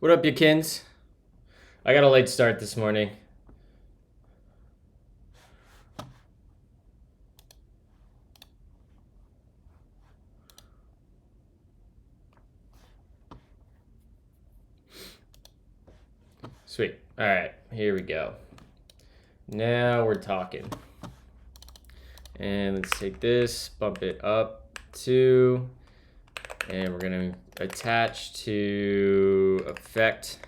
What up, you kins? I got a late start this morning. Sweet. All right, here we go. Now we're talking. And let's take this, bump it up to, and we're gonna attach to effect.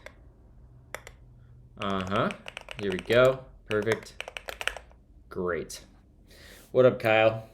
Here we go. Perfect. Great. What up, Kyle?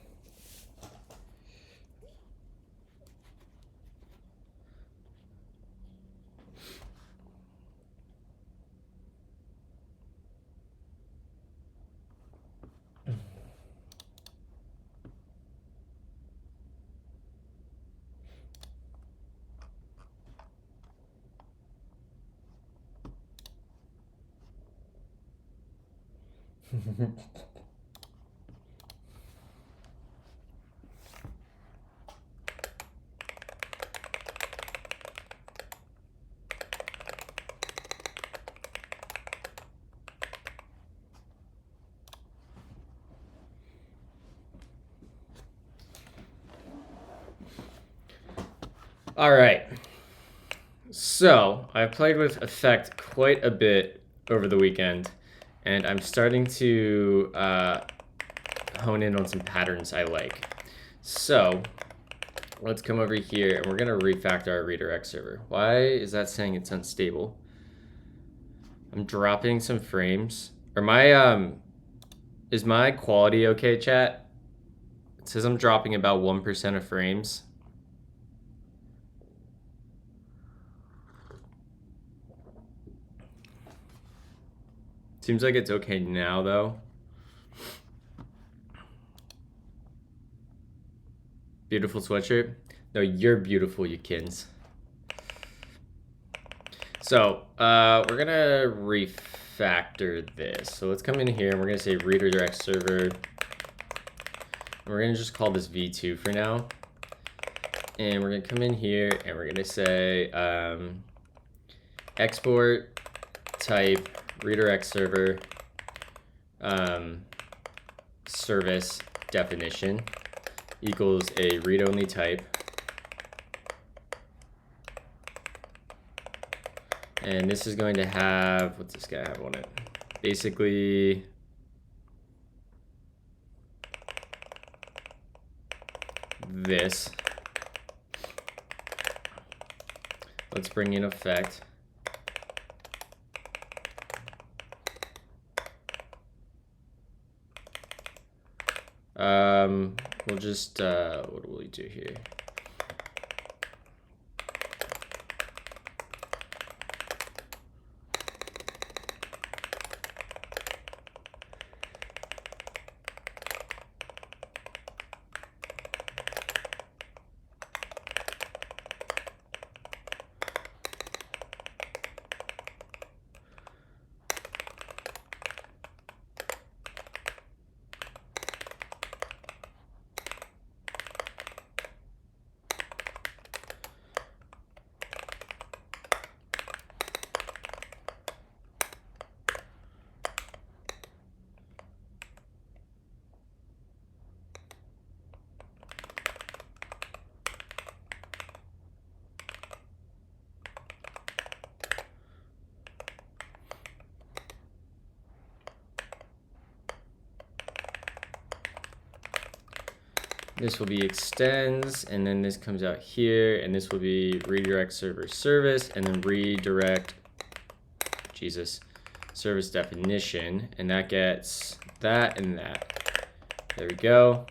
All right. So I played with Effect quite a bit over the weekend, and I'm starting to hone in on some patterns I like. So let's come over here, and we're gonna refactor our redirect server. Why is that saying it's unstable? I'm dropping some frames. Or my is my quality okay, chat? It says I'm dropping about 1% of frames. Seems like it's okay now, though. Beautiful sweatshirt. No, you're beautiful, you kins. So we're gonna refactor this. So let's come in here and we're gonna say redirect server. And we're gonna just call this v2 for now. And we're gonna come in here and we're gonna say export type redirect server service definition equals a read-only type. And this is going to have, what's this guy have on it? Basically, this. Let's bring in effect. We'll just, what will we do here? This will be extends, and then this comes out here, and this will be redirect server service, and then redirect, service definition, and that gets that and that. There we go.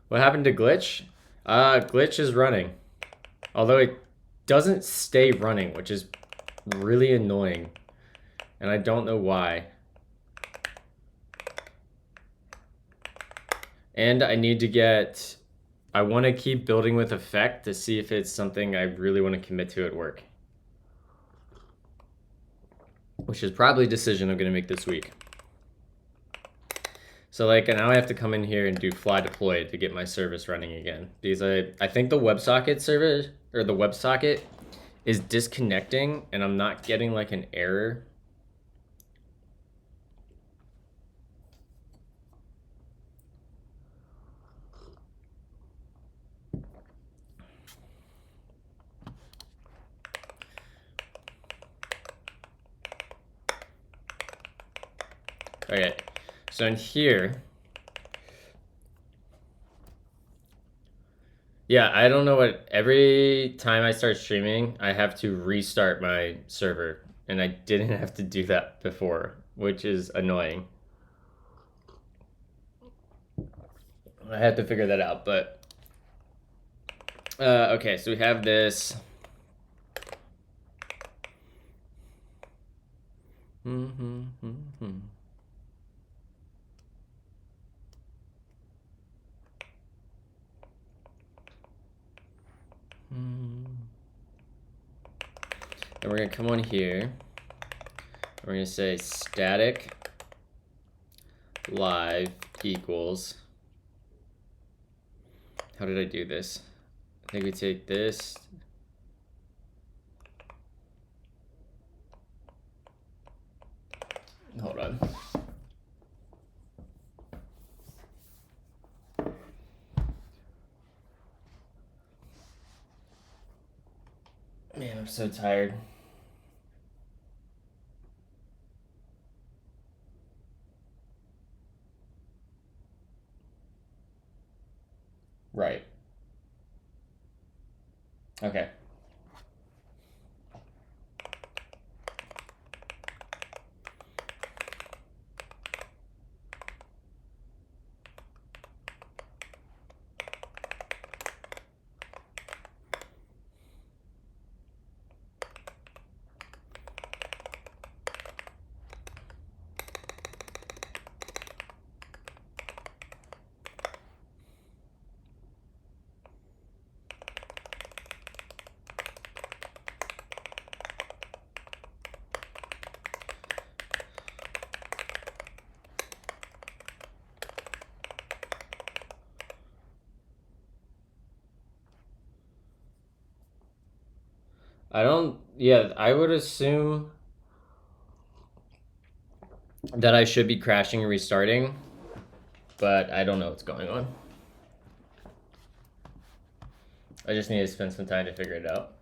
What happened to glitch? Glitch is running. Although it doesn't stay running, which is really annoying. And I don't know why. And I need to get... I want to keep building with effect to see if it's something I really want to commit to at work. Which is probably a decision I'm going to make this week. So like now I have to come in here and do fly deploy to get my service running again. Because I think the WebSocket service, or the WebSocket, is disconnecting and I'm not getting like an error. Okay, so in here, yeah, I don't know what, every time I start streaming, I have to restart my server, and I didn't have to do that before, which is annoying. I had to figure that out, but, okay, so we have this. And we're gonna come on here. We're gonna say static live equals. How did I do this? I think we take this. Hold on. Man, I'm so tired. Right. Okay. Yeah, I would assume that I should be crashing and restarting, but I don't know what's going on. I just need to spend some time to figure it out.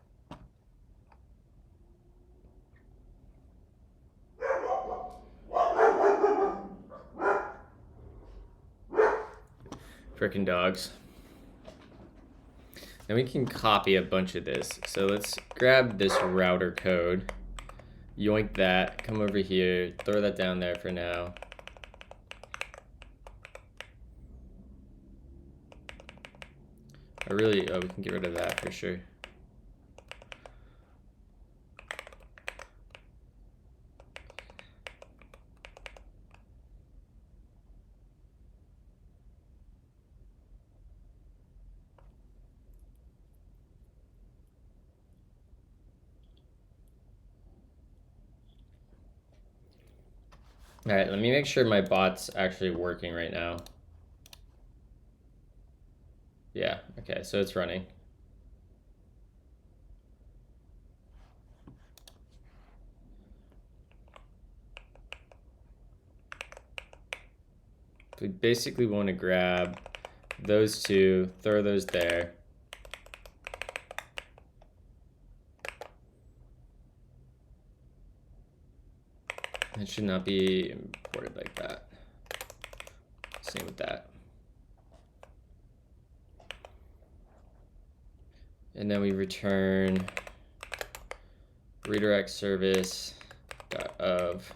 Frickin' dogs. Then we can copy a bunch of this. So let's grab this router code, yoink that, come over here, throw that down there for now. We can get rid of that for sure. All right, let me make sure my bot's actually working right now. Yeah, okay, so it's running. We basically want to grab those two, throw those there. It should not be imported like that. Same with that. And then we return redirect service of,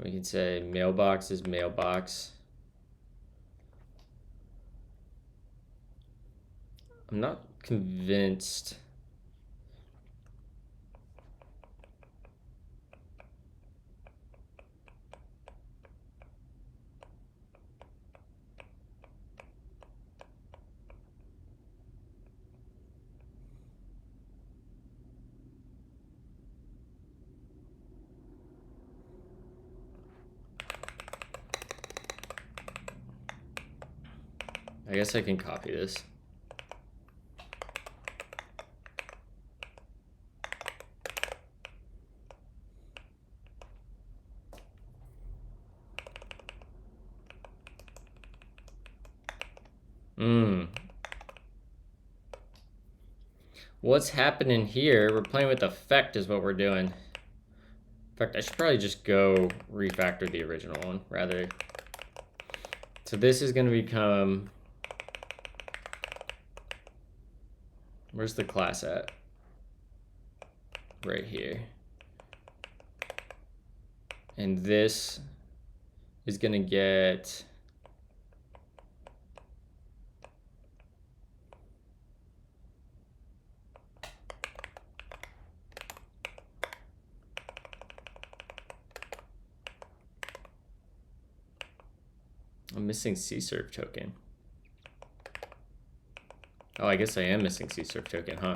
we can say mailbox is mailbox. I'm not convinced. I guess I can copy this. What's happening here? We're playing with effect is what we're doing. In fact, I should probably just go refactor the original one rather. So this is going to become, where's the class at? Right here. And this is going to get I'm missing CSRF token. Oh, I guess I am missing CSRF token, huh?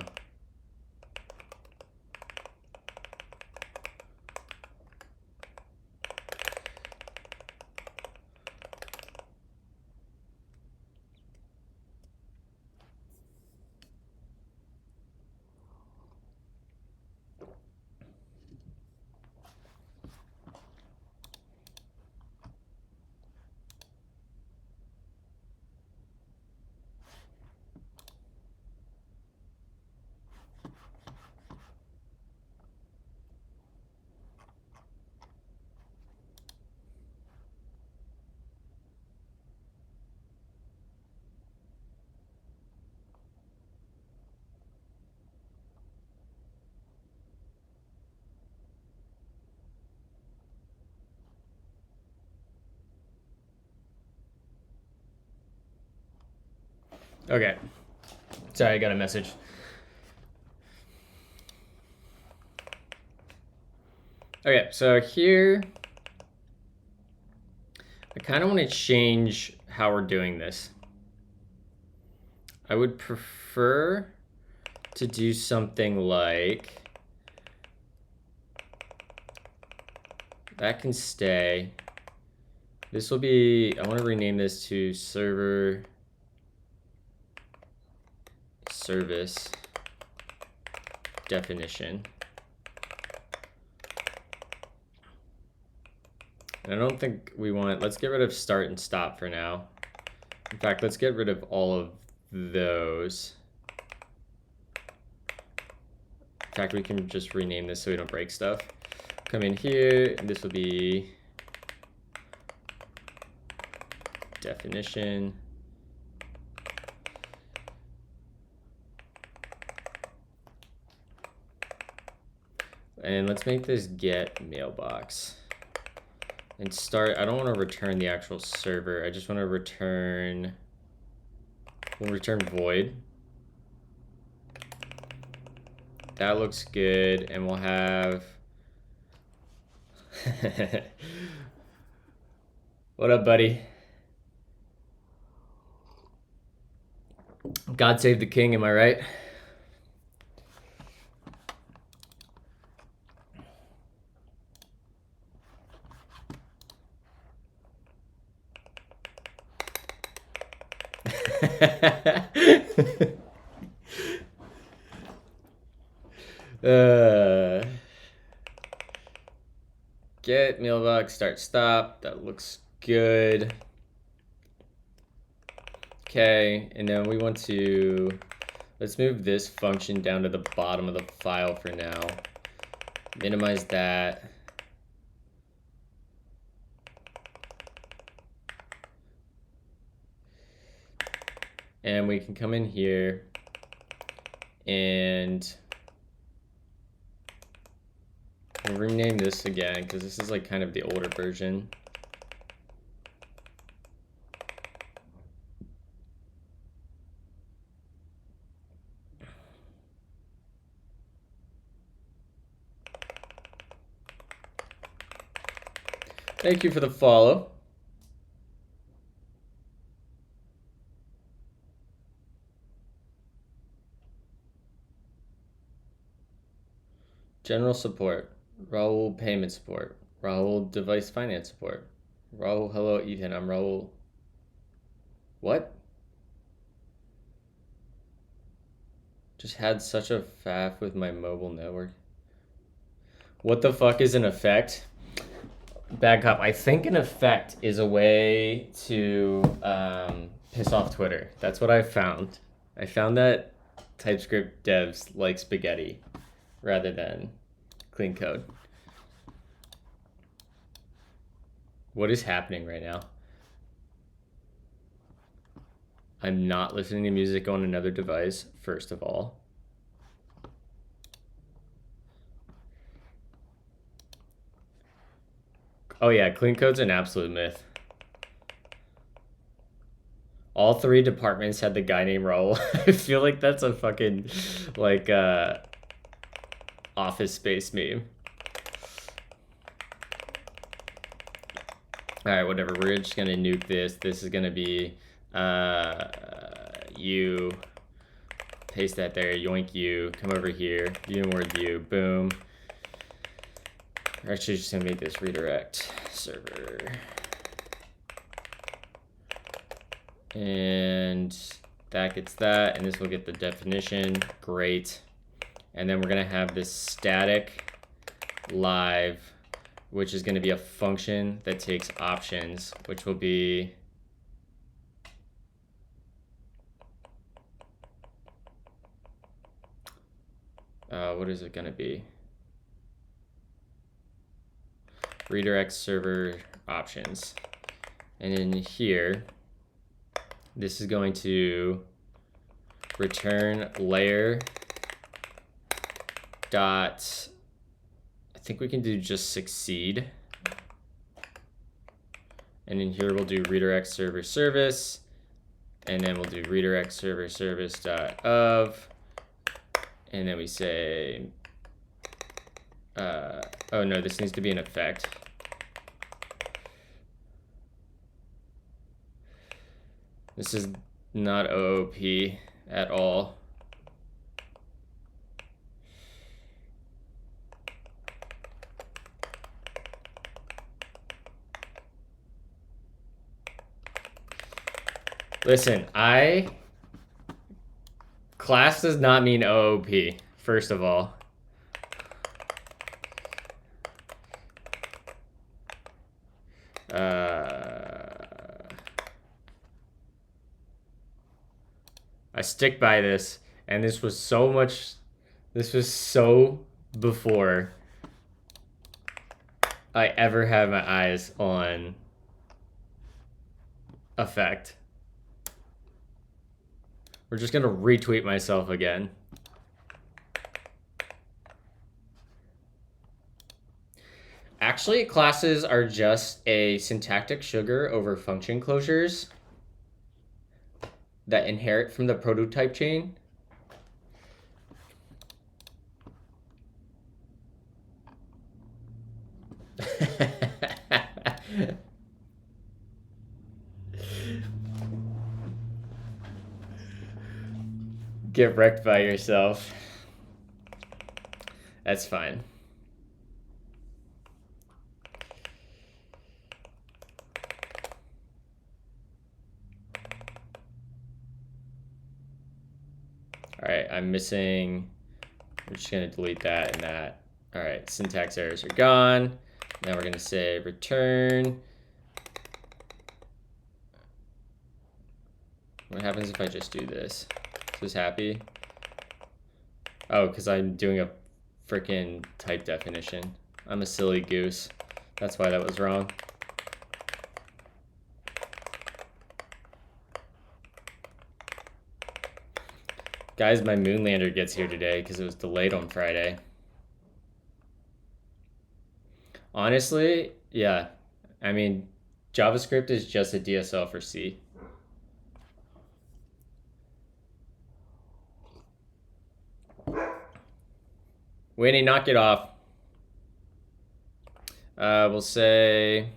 Okay. Sorry, I got a message. Okay, so here, I kind of want to change how we're doing this. I would prefer to do something like, that can stay. This will be, I want to rename this to server service definition. And I don't think we want, let's get rid of start and stop for now. In fact, let's get rid of all of those. In fact, we can just rename this so we don't break stuff. Come in here, and this will be definition. And let's make this get mailbox. And start, I don't want to return the actual server. I just want to return, we'll return void. That looks good. And we'll have, what up, buddy? God save the king, am I right? Get mailbox start stop. That looks good. Okay, and then we want to, let's move this function down to the bottom of the file for now. Minimize that. And we can come in here and We'll rename this again because this is like kind of the older version. Thank you for the follow. General support. Raul payment support. Raul device finance support. Raul, hello Ethan, I'm Raul. What? Just had such a faff with my mobile network. What the fuck is an effect? Bad cop. I think an effect is a way to piss off Twitter. That's what I found. I found that TypeScript devs like spaghetti rather than clean code. What is happening right now? I'm not listening to music on another device, first of all. Oh yeah, clean code's an absolute myth. All 3 departments had the guy named Raul. I feel like that's a fucking, like, Office Space meme. Alright, whatever. We're just gonna nuke this. This is gonna be, you. Paste that there. Yoink you. Come over here. View and word view. Boom. We're actually just gonna make this redirect server. And that gets that, and this will get the definition. Great. And then we're gonna have this static live, which is gonna be a function that takes options, which will be what is it gonna be? Redirect server options. And in here, this is going to return layer dot, I think we can do just succeed. And in here we'll do redirect server service, and then we'll do redirect server service dot of, and then we say, oh no, this needs to be an effect. This is not OOP at all. Listen, class does not mean OOP, first of all. I stick by this, and this was so before I ever had my eyes on effect. We're just gonna retweet myself again. Actually, classes are just a syntactic sugar over function closures that inherit from the prototype chain. Get wrecked by yourself. That's fine. All right, I'm missing, we're just gonna delete that and that. All right, syntax errors are gone. Now we're gonna say return. What happens if I just do this? Is this happy? Oh, because I'm doing a freaking type definition. I'm a silly goose. That's why that was wrong. Guys, my moonlander gets here today because it was delayed on Friday. Honestly, yeah. I mean, JavaScript is just a DSL for C. Winnie, knock it off. We'll say.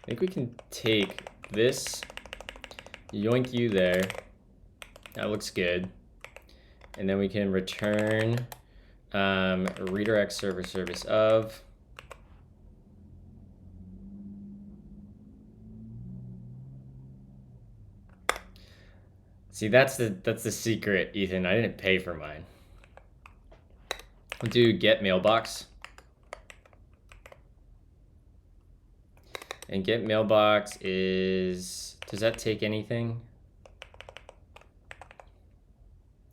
I think we can take this, yoink you there. That looks good. And then we can return redirect server service of. See, that's the secret, Ethan. I didn't pay for mine. We'll do get mailbox. And get mailbox is, does that take anything?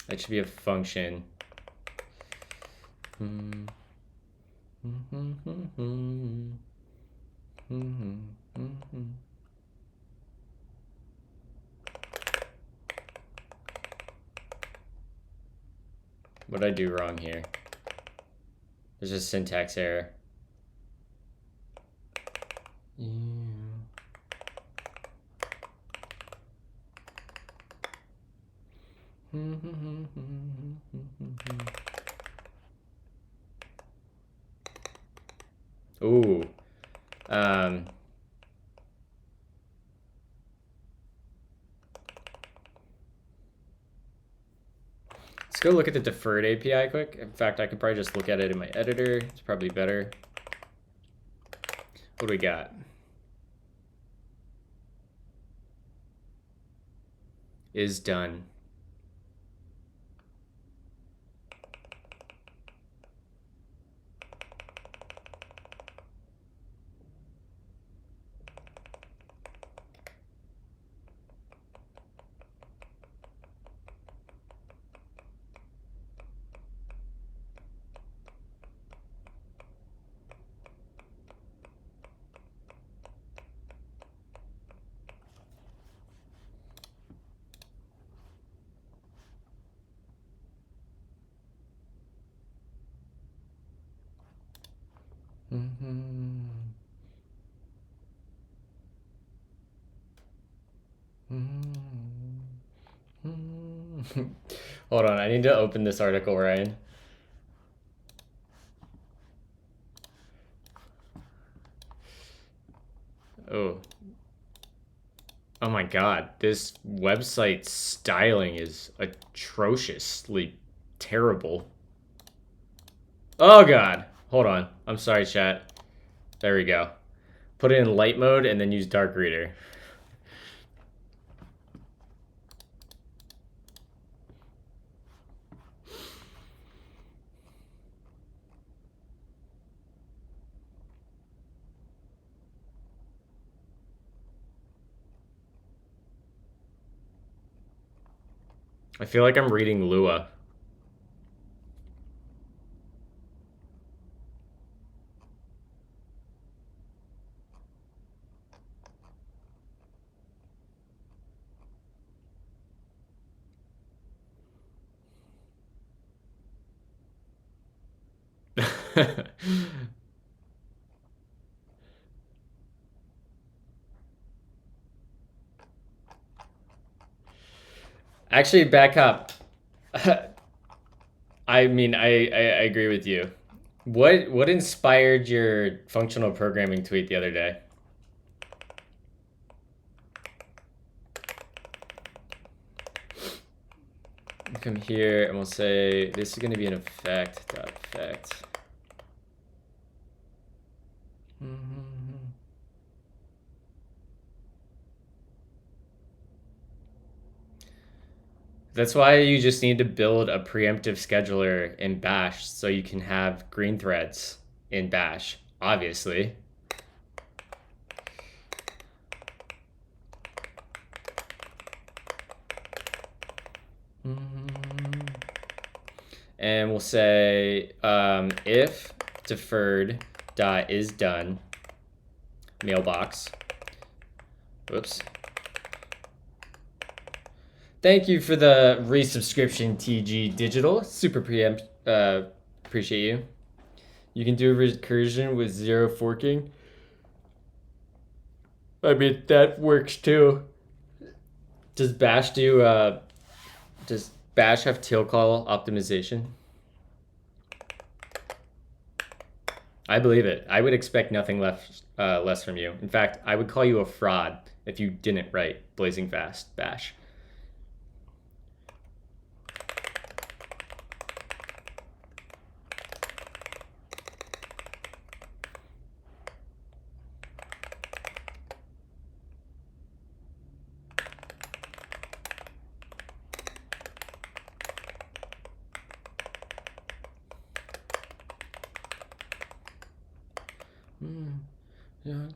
That should be a function. What did I do wrong here? There's a syntax error. Ooh. Let's go look at the deferred API quick. In fact, I could probably just look at it in my editor. It's probably better. What do we got? Is done. Hold on, I need to open this article, Ryan. Oh. Oh my god, this website styling is atrociously terrible. Oh god. Hold on. I'm sorry, chat. There we go. Put it in light mode and then use dark reader. I feel like I'm reading Lua. Actually, back up. I mean, I agree with you. What inspired your functional programming tweet the other day? We'll come here and we'll say this is going to be an effect.effect. That's why you just need to build a preemptive scheduler in Bash so you can have green threads in Bash, obviously. And we'll say if deferred dot is done, mailbox. Whoops. Thank you for the resubscription, TG Digital. Super appreciate you. You can do a recursion with 0 forking. I mean, that works too. Does Bash does Bash have tail call optimization? I believe it. I would expect nothing less from you. In fact, I would call you a fraud if you didn't write blazing fast Bash.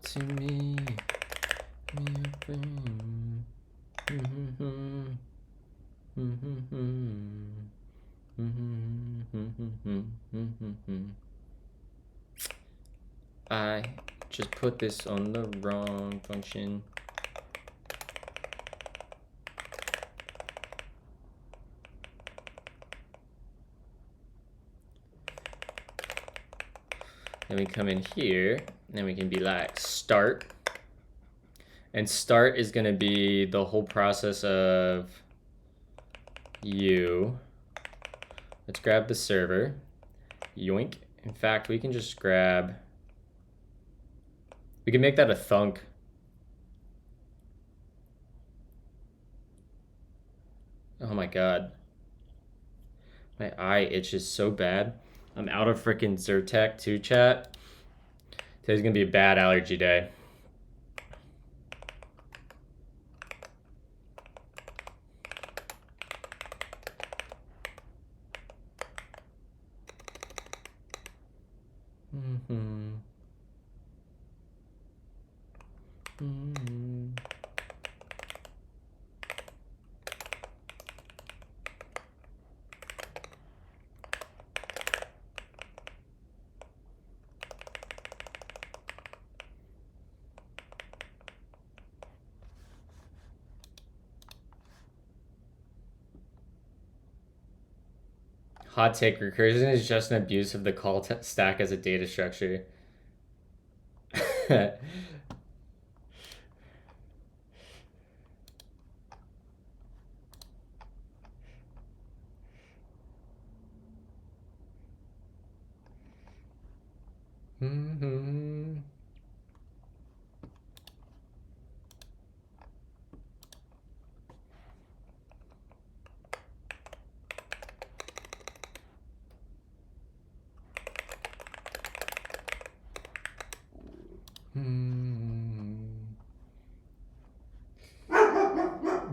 To me, I just put this on the wrong function. Then we come in here, and then we can be like start. And start is gonna be the whole process of you. Let's grab the server. Yoink. In fact, we can just grab, we can make that a thunk. Oh my god. My eye itches so bad. I'm out of freaking Zyrtec too, chat. Today's gonna be a bad allergy day. Hot take, recursion is just an abuse of the call stack as a data structure.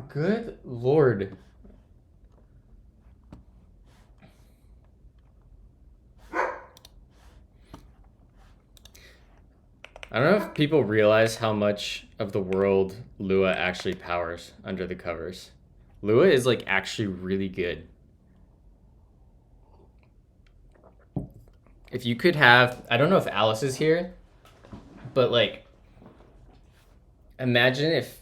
Good Lord. I don't know if people realize how much of the world Lua actually powers under the covers. Lua is like actually really good. If you could have, I don't know if Alice is here, but like, imagine if,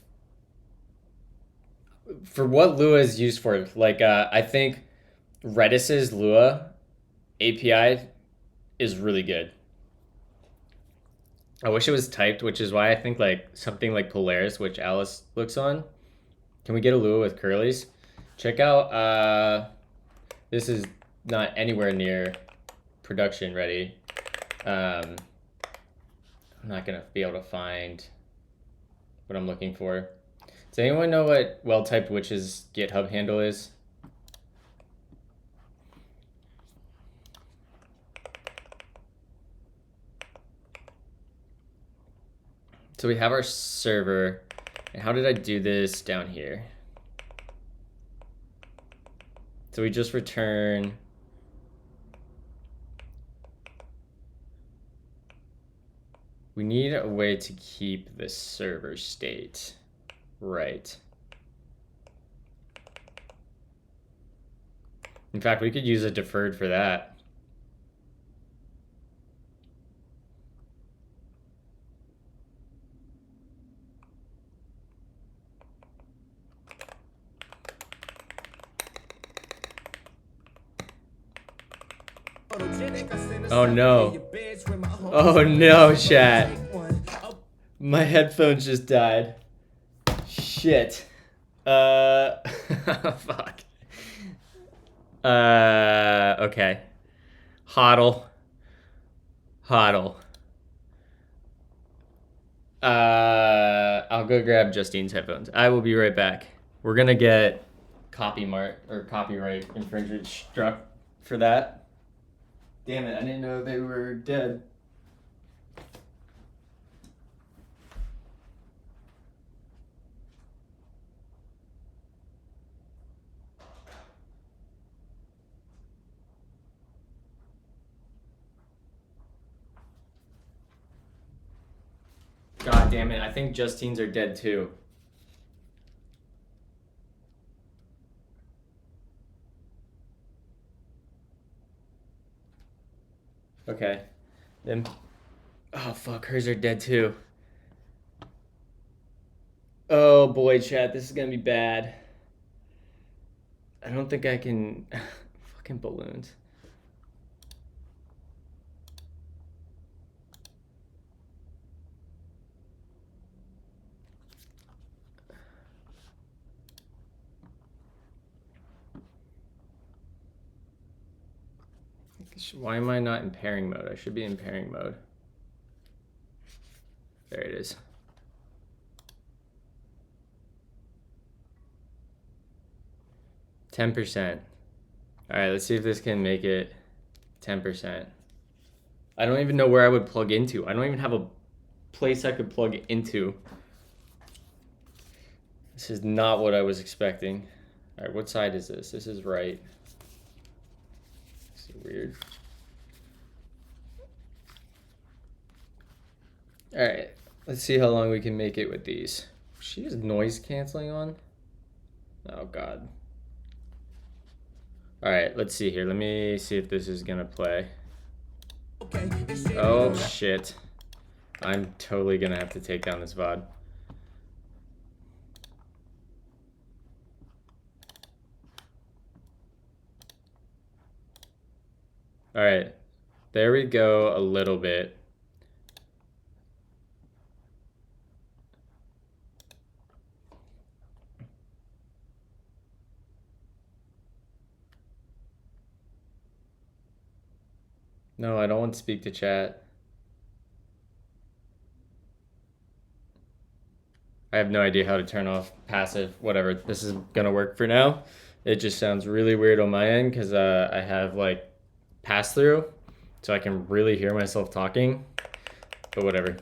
for what Lua is used for, like I think Redis's Lua API is really good. I wish it was typed, which is why I think like something like Polaris, which Alice looks on. Can we get a Lua with curlies? Check out, this is not anywhere near production ready. I'm not gonna be able to find what I'm looking for. Does anyone know what well-typed witch's GitHub handle is? So we have our server, and how did I do this down here? So we just return we need a way to keep the server state. Right. In fact, we could use a deferred for that. Oh no. Oh no, chat. My headphones just died. Shit. Fuck. Okay. Hodl. Hodl. I'll go grab Justine's headphones. I will be right back. We're gonna get copyright infringement struck for that. Damn it, I didn't know they were dead. God damn it, I think Justine's are dead too. Okay. Then. Oh fuck, hers are dead too. Oh boy, chat, this is gonna be bad. I don't think I can. Fucking balloons. Why am I not in pairing mode? I should be in pairing mode. There it is. %. All right, let's see if this can make it 10%. I don't even know where I would plug into. I don't even have a place I could plug into. This is not what I was expecting. All right, what side is this? This is right. This is weird. All right, let's see how long we can make it with these. She has noise canceling on? Oh God. All right, let's see here. Let me see if this is gonna play. Oh shit. I'm totally gonna have to take down this VOD. All right, there we go a little bit. No, I don't want to speak to chat. I have no idea how to turn off passive, whatever. This is gonna work for now. It just sounds really weird on my end because I have like pass through, so I can really hear myself talking, but whatever.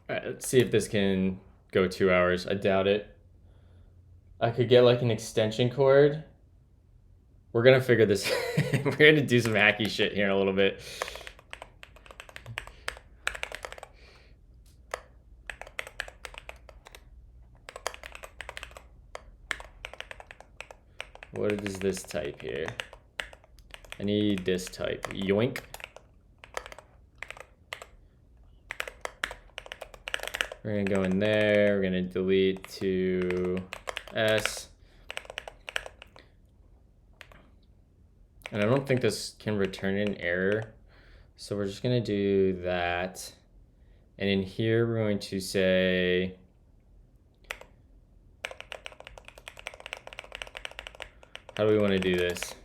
All right, let's see if this can go 2 hours. I doubt it. I could get like an extension cord. We're gonna figure this. We're gonna do some hacky shit here in a little bit. What is this type here? I need this type. Yoink. We're gonna go in there. We're gonna delete to S. And I don't think this can return an error. So we're just gonna do that. And in here, we're going to say, how do we want to do this?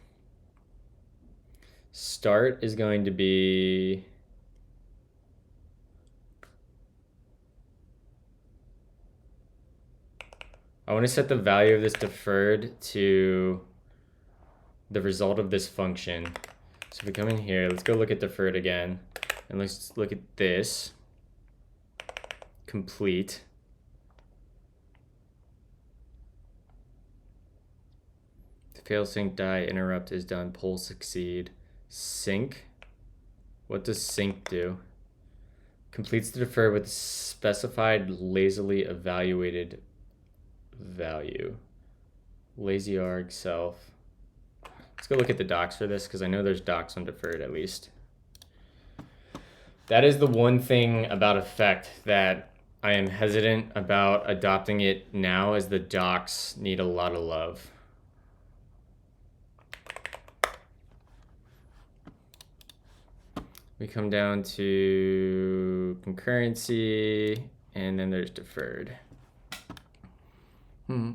Start is going to be, I want to set the value of this deferred to the result of this function. So if we come in here, let's go look at deferred again. And let's look at this. Complete. Fail sync die interrupt is done. Poll succeed. Sync. What does sync do? Completes the defer with specified lazily evaluated value. Lazy arg self. Let's go look at the docs for this because I know there's docs on deferred at least. That is the one thing about effect that I am hesitant about adopting it now as the docs need a lot of love. We come down to concurrency, and then there's deferred. The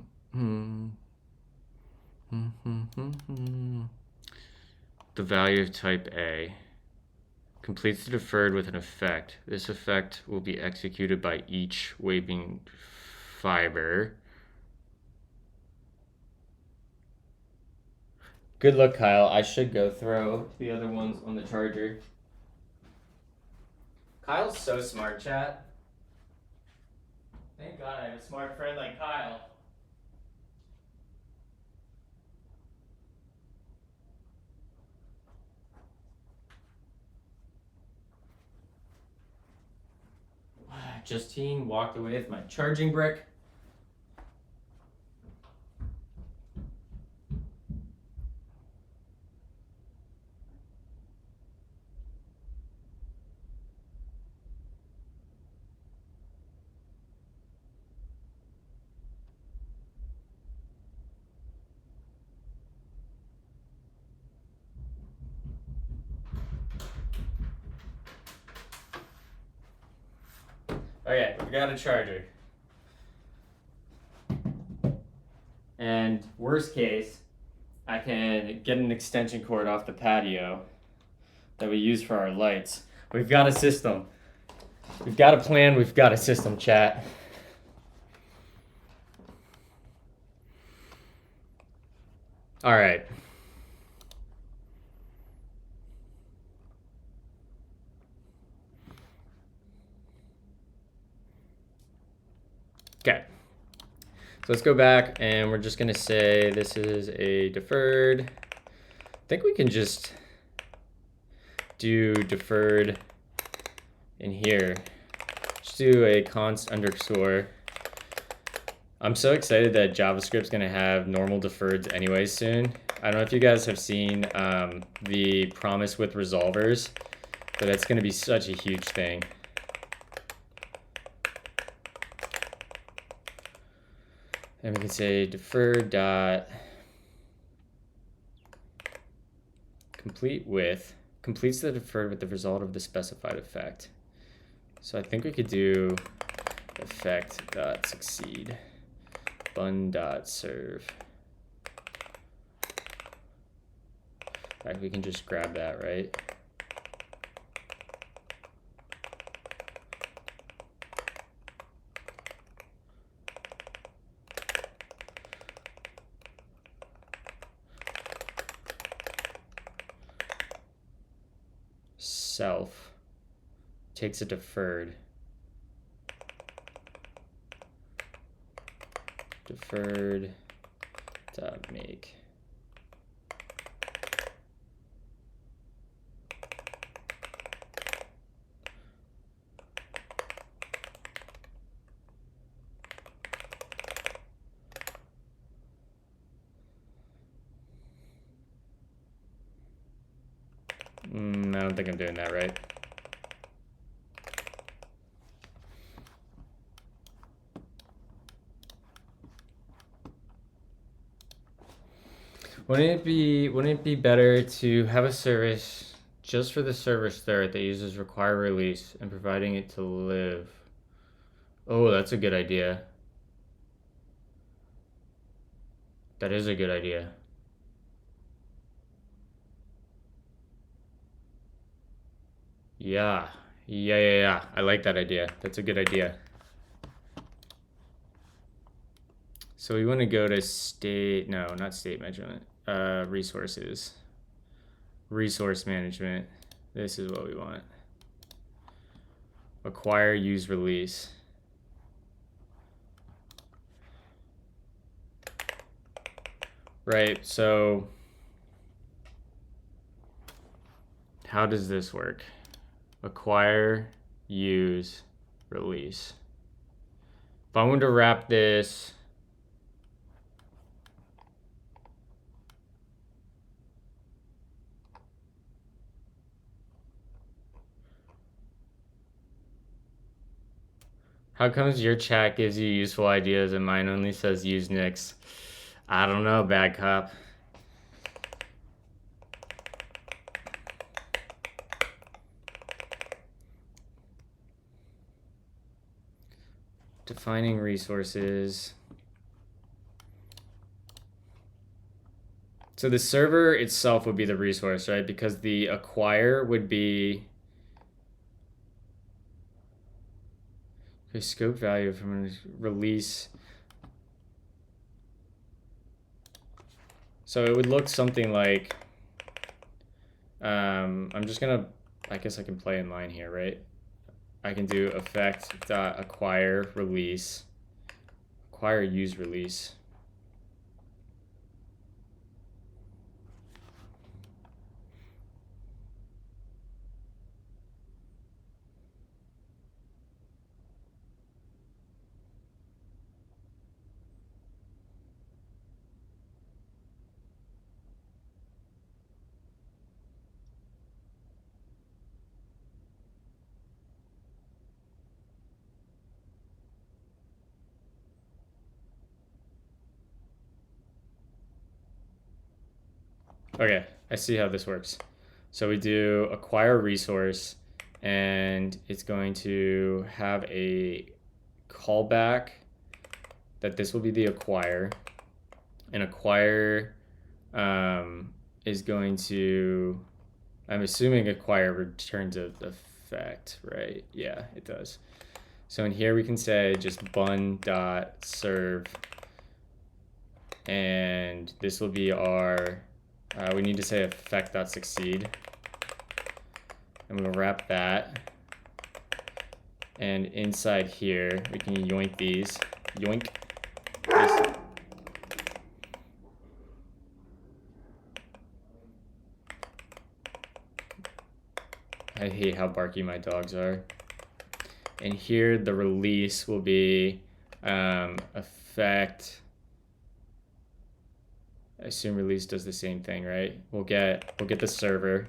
value of type A completes the deferred with an effect. This effect will be executed by each waving fiber. Good luck, Kyle. I should go throw the other ones on the charger. Kyle's so smart, chat. Thank God I have a smart friend like Kyle. Justine walked away with my charging brick. Okay, we got a charger. And worst case, I can get an extension cord off the patio that we use for our lights. We've got a system. We've got a plan, we've got a system, chat. All right. Okay. So let's go back and we're just gonna say this is a deferred. I think we can just do deferred in here. Just do a const underscore. I'm so excited that JavaScript's gonna have normal deferreds anyways soon. I don't know if you guys have seen the promise with resolvers, but that's gonna be such a huge thing. And we can say deferred dot completes the deferred with the result of the specified effect. So I think we could do effect dot succeed bun dot serve. In fact, we can just grab that, right? Self takes a deferred dot make. I don't think I'm doing that right. Wouldn't it be better to have a service just for the server start that uses require release and providing it to live? Oh, that's a good idea. That is a good idea. Yeah. I like that idea. That's a good idea. So we want to go to not state measurement. Resources. Resource management. This is what we want. Acquire, use, release. Right, so how does this work? Acquire, use, release. If I want to wrap this How comes your chat gives you useful ideas and mine only says use Nix? I don't know, bad cop. Defining resources. So the server itself would be the resource, right? Because the acquire would be a scope value from a release. So it would look something like, I'm just gonna, I guess I can play in line here, right? I can do effect.acquire release, acquire use release. Okay, I see how this works. So we do acquire resource, and it's going to have a callback that this will be the acquire, and acquire is going to, I'm assuming acquire returns a effect, right? Yeah, it does. So in here we can say just bun.serve, and this will be our, we need to say effect.succeed, and we'll wrap that. And inside here, we can yoink these. Yoink. This. I hate how barky my dogs are. And here, the release will be effect. I assume release does the same thing, right? We'll get the server.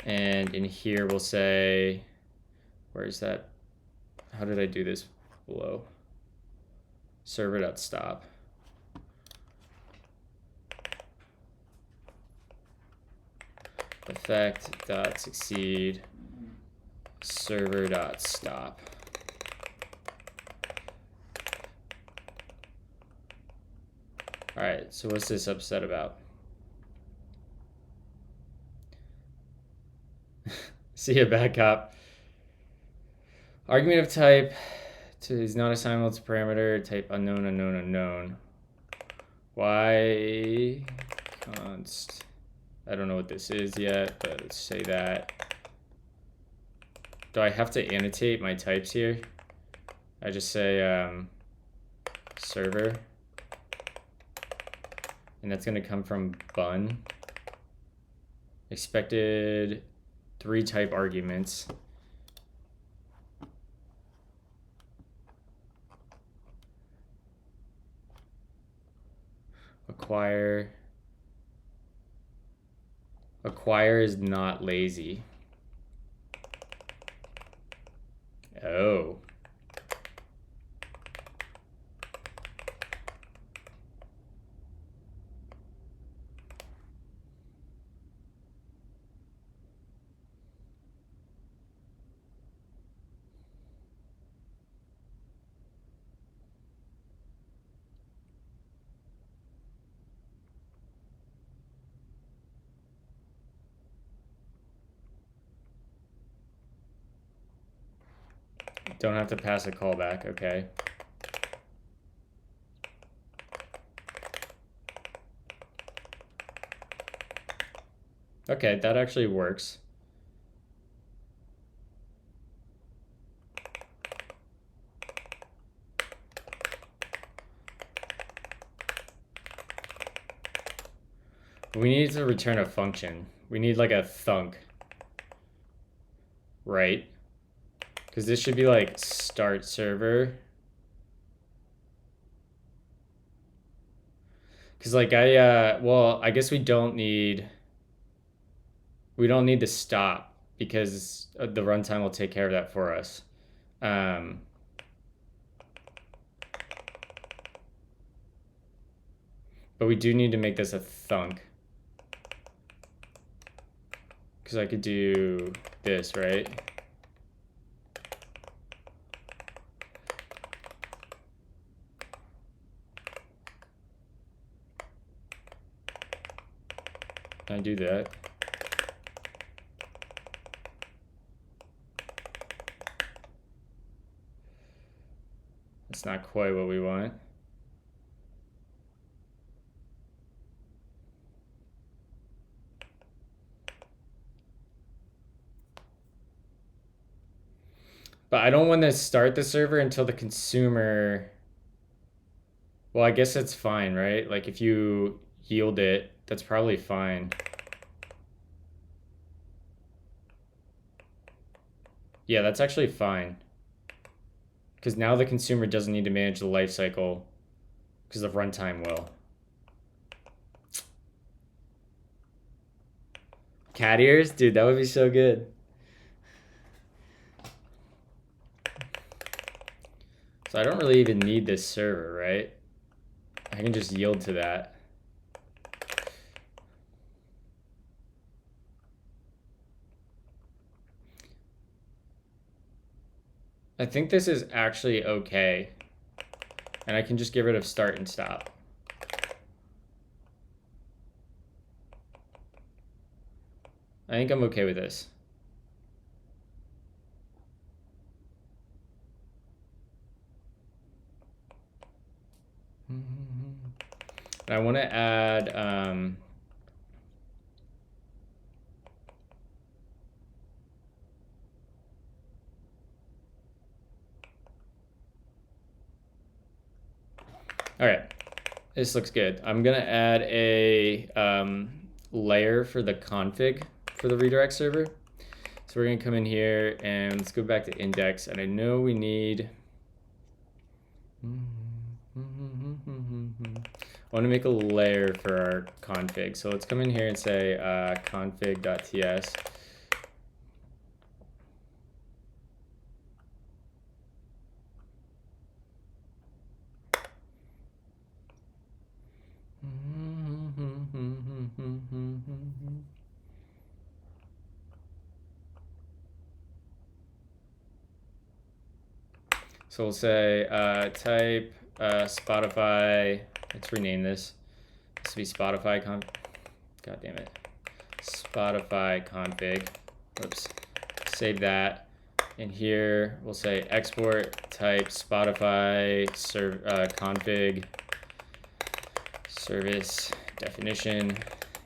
And in here we'll say, where is that? How did I do this below? Server.stop. Effect.succeed. Server.stop. All right, so what's this upset about? See ya, bad cop. Argument of type is not assignable to parameter, type unknown, unknown, unknown. Why const, I don't know what this is yet, but let's say that. Do I have to annotate my types here? I just say server, and that's gonna come from bun. Expected 3 type arguments. Acquire is not lazy. Oh. Don't have to pass a callback, okay. Okay, that actually works. We need to return a function. We need like a thunk, right? Because this should be like start server. Because like well, I guess we don't need, We don't need to stop because the runtime will take care of that for us. But we do need to make this a thunk. Because I could do this, right? Can I do that? That's not quite what we want. But I don't want to start the server until the consumer... Well, I guess it's fine, right? Like if you yield it, that's probably fine. Yeah, that's actually fine. Because now the consumer doesn't need to manage the life cycle because the runtime will. Cat ears? Dude, that would be so good. So I don't really even need this server, right? I can just yield to that. I think this is actually okay. And I can just get rid of start and stop. I think I'm okay with this. I want to add all right, this looks good. I'm gonna add a layer for the config for the redirect server. So we're gonna come in here and let's go back to index, and I know we need I want to make a layer for our config. So let's come in here and say config.ts. So we'll say type Spotify. Let's rename this. This will be Spotify God damn it. Spotify config. Oops. Save that. And here we'll say export type Spotify config service definition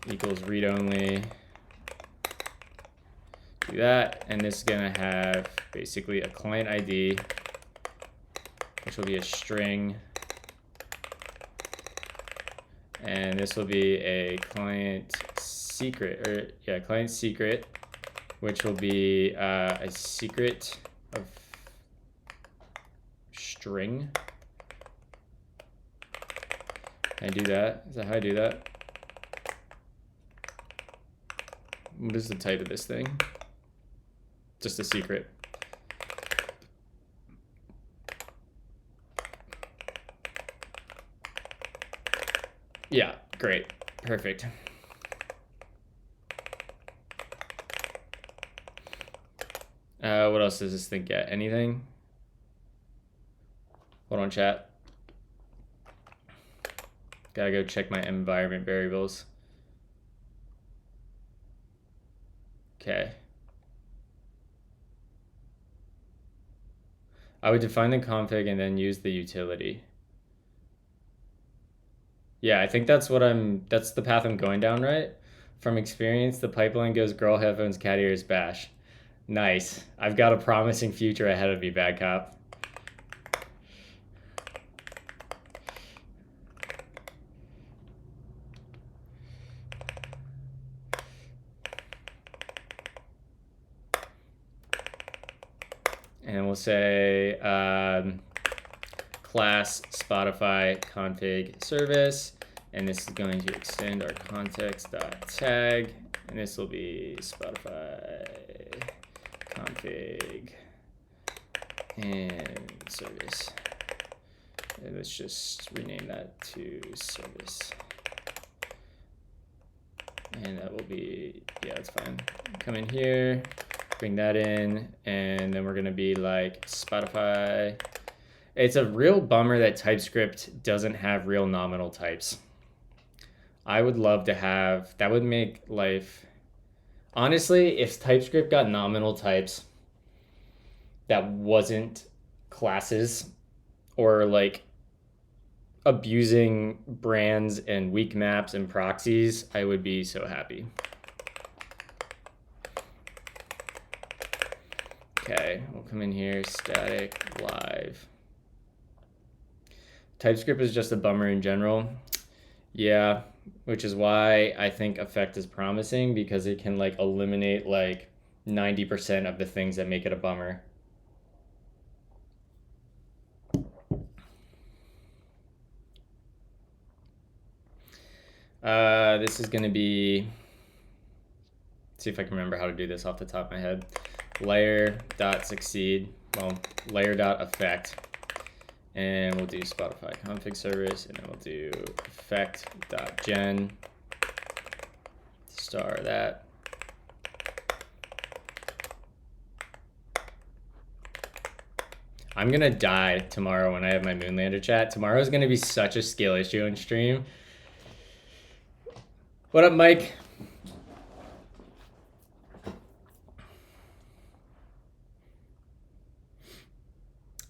equals read only. Do that, and this is gonna have basically a client ID, which will be a string, and this will be a client secret, client secret, which will be a secret of string. Can I do that? Is that how I do that? What is the type of this thing? Just a secret. Yeah, great. Perfect. What else does this thing get? Anything? Hold on, chat. Gotta go check my environment variables. Okay. I would define the config and then use the utility. Yeah, I think that's the path I'm going down, right? From experience, the pipeline goes girl headphones, cat ears, bash. Nice. I've got a promising future ahead of me, bad cop. And we'll say class Spotify config service, and this is going to extend our context.tag and this will be Spotify config and service. And let's just rename that to service. And that will be, yeah, that's fine. Come in here, bring that in, and then we're gonna be like Spotify. It's a real bummer that TypeScript doesn't have real nominal types. I would love to have, that would make life, honestly, if TypeScript got nominal types that wasn't classes or like abusing brands and weak maps and proxies, I would be so happy. Okay, we'll come in here, static, live. TypeScript is just a bummer in general. Yeah, which is why I think Effect is promising, because it can like eliminate like 90% of the things that make it a bummer. This is gonna be, let's see if I can remember how to do this off the top of my head. Layer.succeed, well, layer.effect, and we'll do Spotify config service, and then we'll do effect.gen, star that. I'm gonna die tomorrow when I have my Moonlander chat. Tomorrow's gonna be such a skill issue in stream. What up, Mike?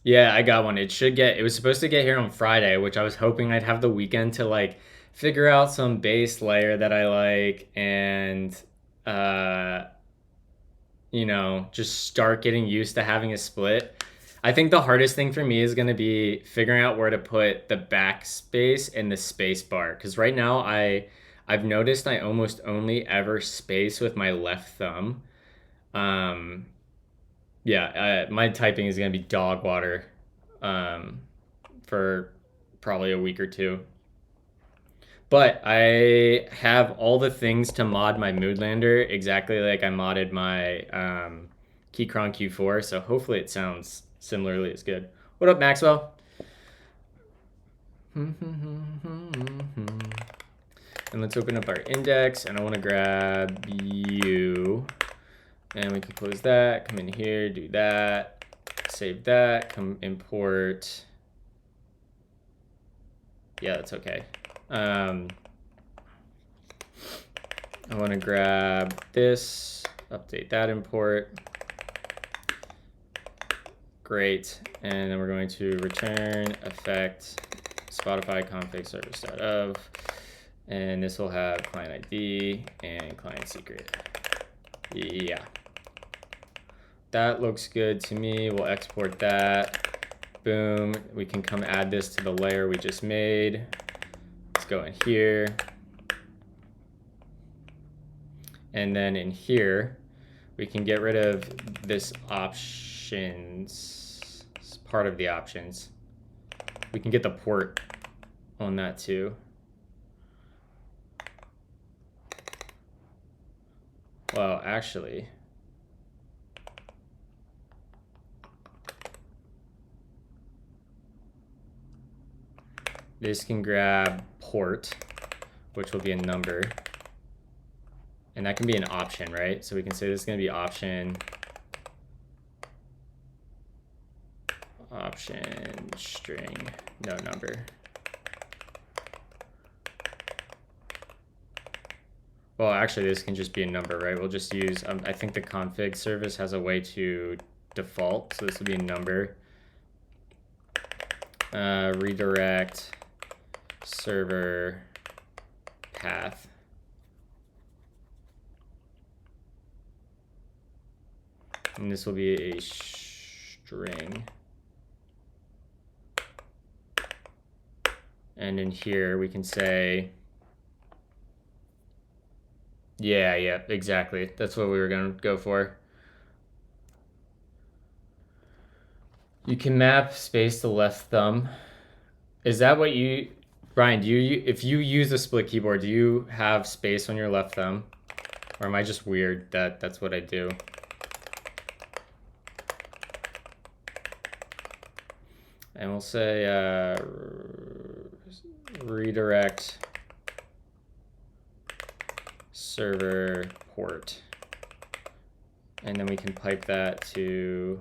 Yeah, I got one. It was supposed to get here on Friday, which I was hoping I'd have the weekend to like figure out some base layer that I like and you know, just start getting used to having a split. I think the hardest thing for me is going to be figuring out where to put the backspace and the space bar, because right now I've noticed I almost only ever space with my left thumb. Yeah, my typing is going to be dog water for probably a week or two. But I have all the things to mod my Moodlander exactly like I modded my Keychron Q4, so hopefully it sounds similarly as good. What up, Maxwell? And let's open up our index, and I want to grab you. And we can close that, come in here, do that, save that, come import. Yeah, that's okay. I want to grab this, update that import. Great. And then we're going to return effect Spotify config service.of. And this will have client ID and client secret. Yeah. That looks good to me. We'll export that. Boom. We can come add this to the layer we just made. Let's go in here. And then in here, we can get rid of this options, part of the options. We can get the port on that too. Well, actually, this can grab port, which will be a number. And that can be an option, right? So we can say this is going to be option string, no number. Well, actually, this can just be a number, right? We'll just use, I think the config service has a way to default, so this will be a number. Redirect server path. And this will be a string. And in here, we can say, yeah, exactly. That's what we were going to go for. You can map space to left thumb. Is that what you, Brian, if you use a split keyboard, do you have space on your left thumb? Or am I just weird that that's what I do? And we'll say redirect server port. And then we can pipe that to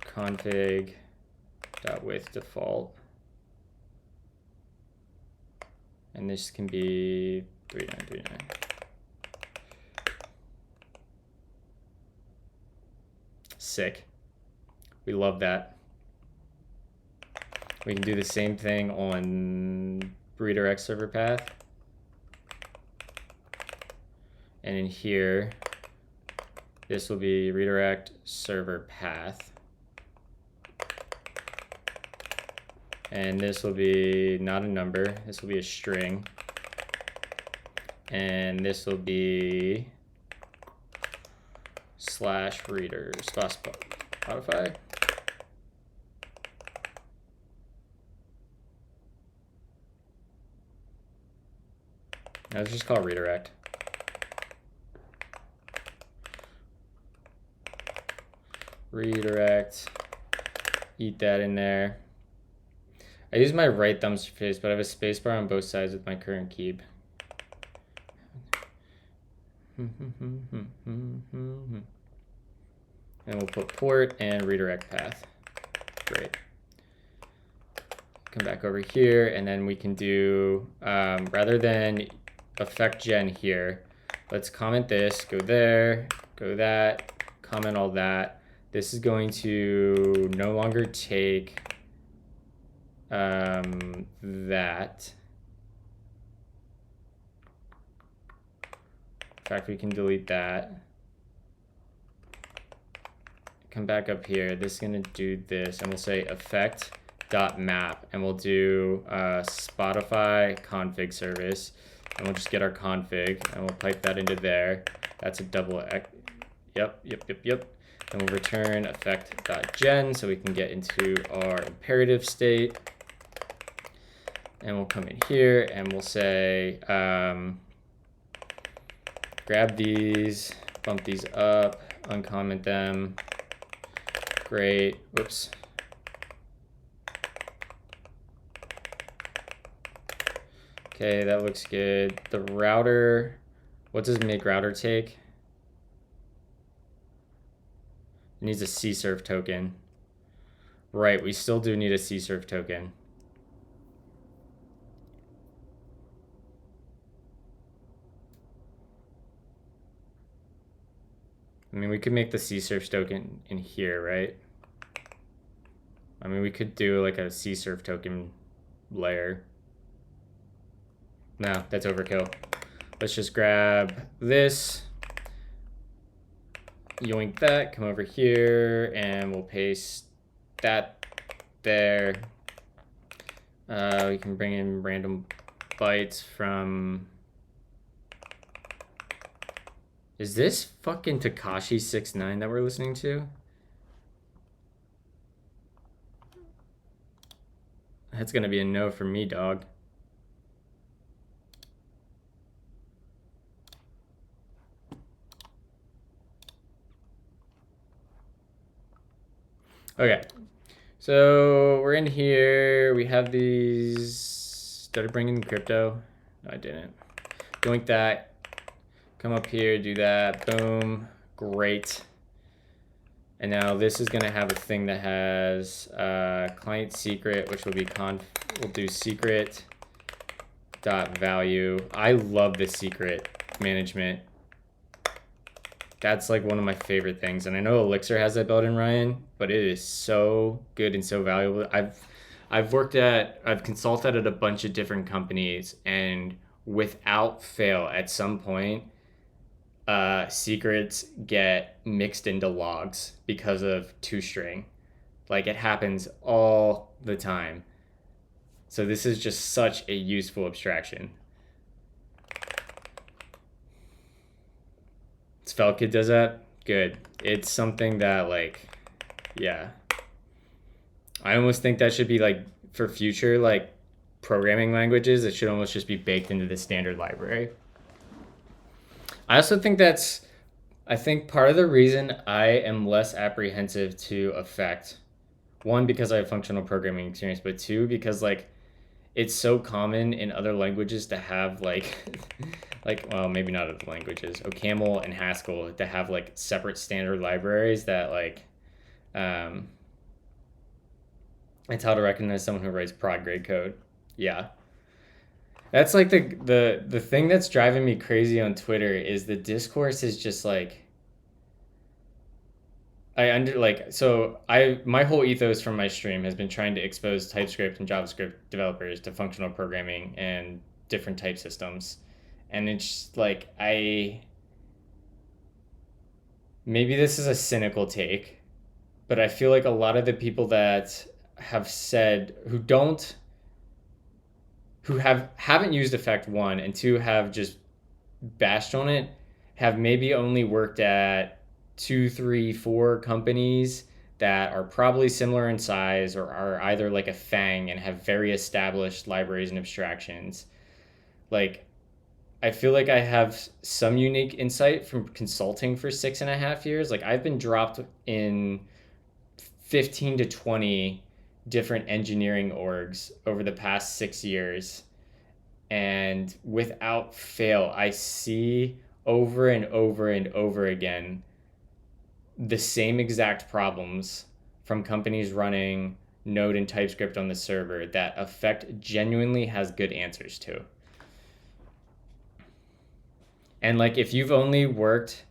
config.with default. And this can be 3939. Sick. We love that. We can do the same thing on redirect server path. And in here, this will be redirect server path. And this will be not a number, this will be a string. And this will be /reader /Spotify. Now let's just call redirect. Redirect, eat that in there. I use my right thumb space, but I have a spacebar on both sides with my current key. And we'll put port and redirect path. Great. Come back over here, and then we can do, rather than effect gen here, let's comment this, go there, go that, comment all that. This is going to no longer take that. In fact, we can delete that. Come back up here. This is going to do this, and we'll say effect.map, and we'll do Spotify config service, and we'll just get our config, and we'll pipe that into there. That's a double X. Yep. And we'll return effect.gen so we can get into our imperative state. And we'll come in here and we'll say, grab these, bump these up, uncomment them. Great. Whoops. Okay, that looks good. The router, what does make router take? It needs a cserv token. Right, we still do need a cserv token. I mean, we could make the cserv token in here, right? I mean, we could do like a cserv token layer. No, that's overkill. Let's just grab this. Yoink that, come over here, and we'll paste that there. We can bring in random bytes from... Is this fucking Tekashi69 that we're listening to? That's gonna be a no for me, dog. Okay, so we're in here. We have these. Started bringing crypto. No, I didn't. Doink that. Come up here, do that. Boom. Great. And now this is gonna have a thing that has client secret, which will be we'll do secret dot value. I love this secret management. That's like one of my favorite things, and I know Elixir has that built in, Ryan, but it is so good and so valuable. I've consulted at a bunch of different companies, and without fail, at some point, secrets get mixed into logs because of toString. Like, it happens all the time. So this is just such a useful abstraction. Svelkid does that? Good. It's something that, like, yeah. I almost think that should be, like, for future, like, programming languages, it should almost just be baked into the standard library. I also think I think part of the reason I am less apprehensive to Effect, one, because I have functional programming experience, but two, because like it's so common in other languages to have like, well, maybe not other languages, OCaml and Haskell to have like separate standard libraries that like, it's how to recognize someone who writes prod grade code. Yeah. That's like the thing that's driving me crazy on Twitter is the discourse is just like my whole ethos from my stream has been trying to expose TypeScript and JavaScript developers to functional programming and different type systems. And it's like maybe this is a cynical take, but I feel like a lot of the people that have said who haven't used Effect 1 and 2 have just bashed on it have maybe only worked at 2, 3, 4 companies that are probably similar in size or are either like a FANG and have very established libraries and abstractions. Like, I feel like I have some unique insight from consulting for 6.5 years. Like, I've been dropped in 15 to 20 different engineering orgs over the past 6 years. And without fail, I see over and over and over again the same exact problems from companies running Node and TypeScript on the server that Effect genuinely has good answers to. And like if you've only worked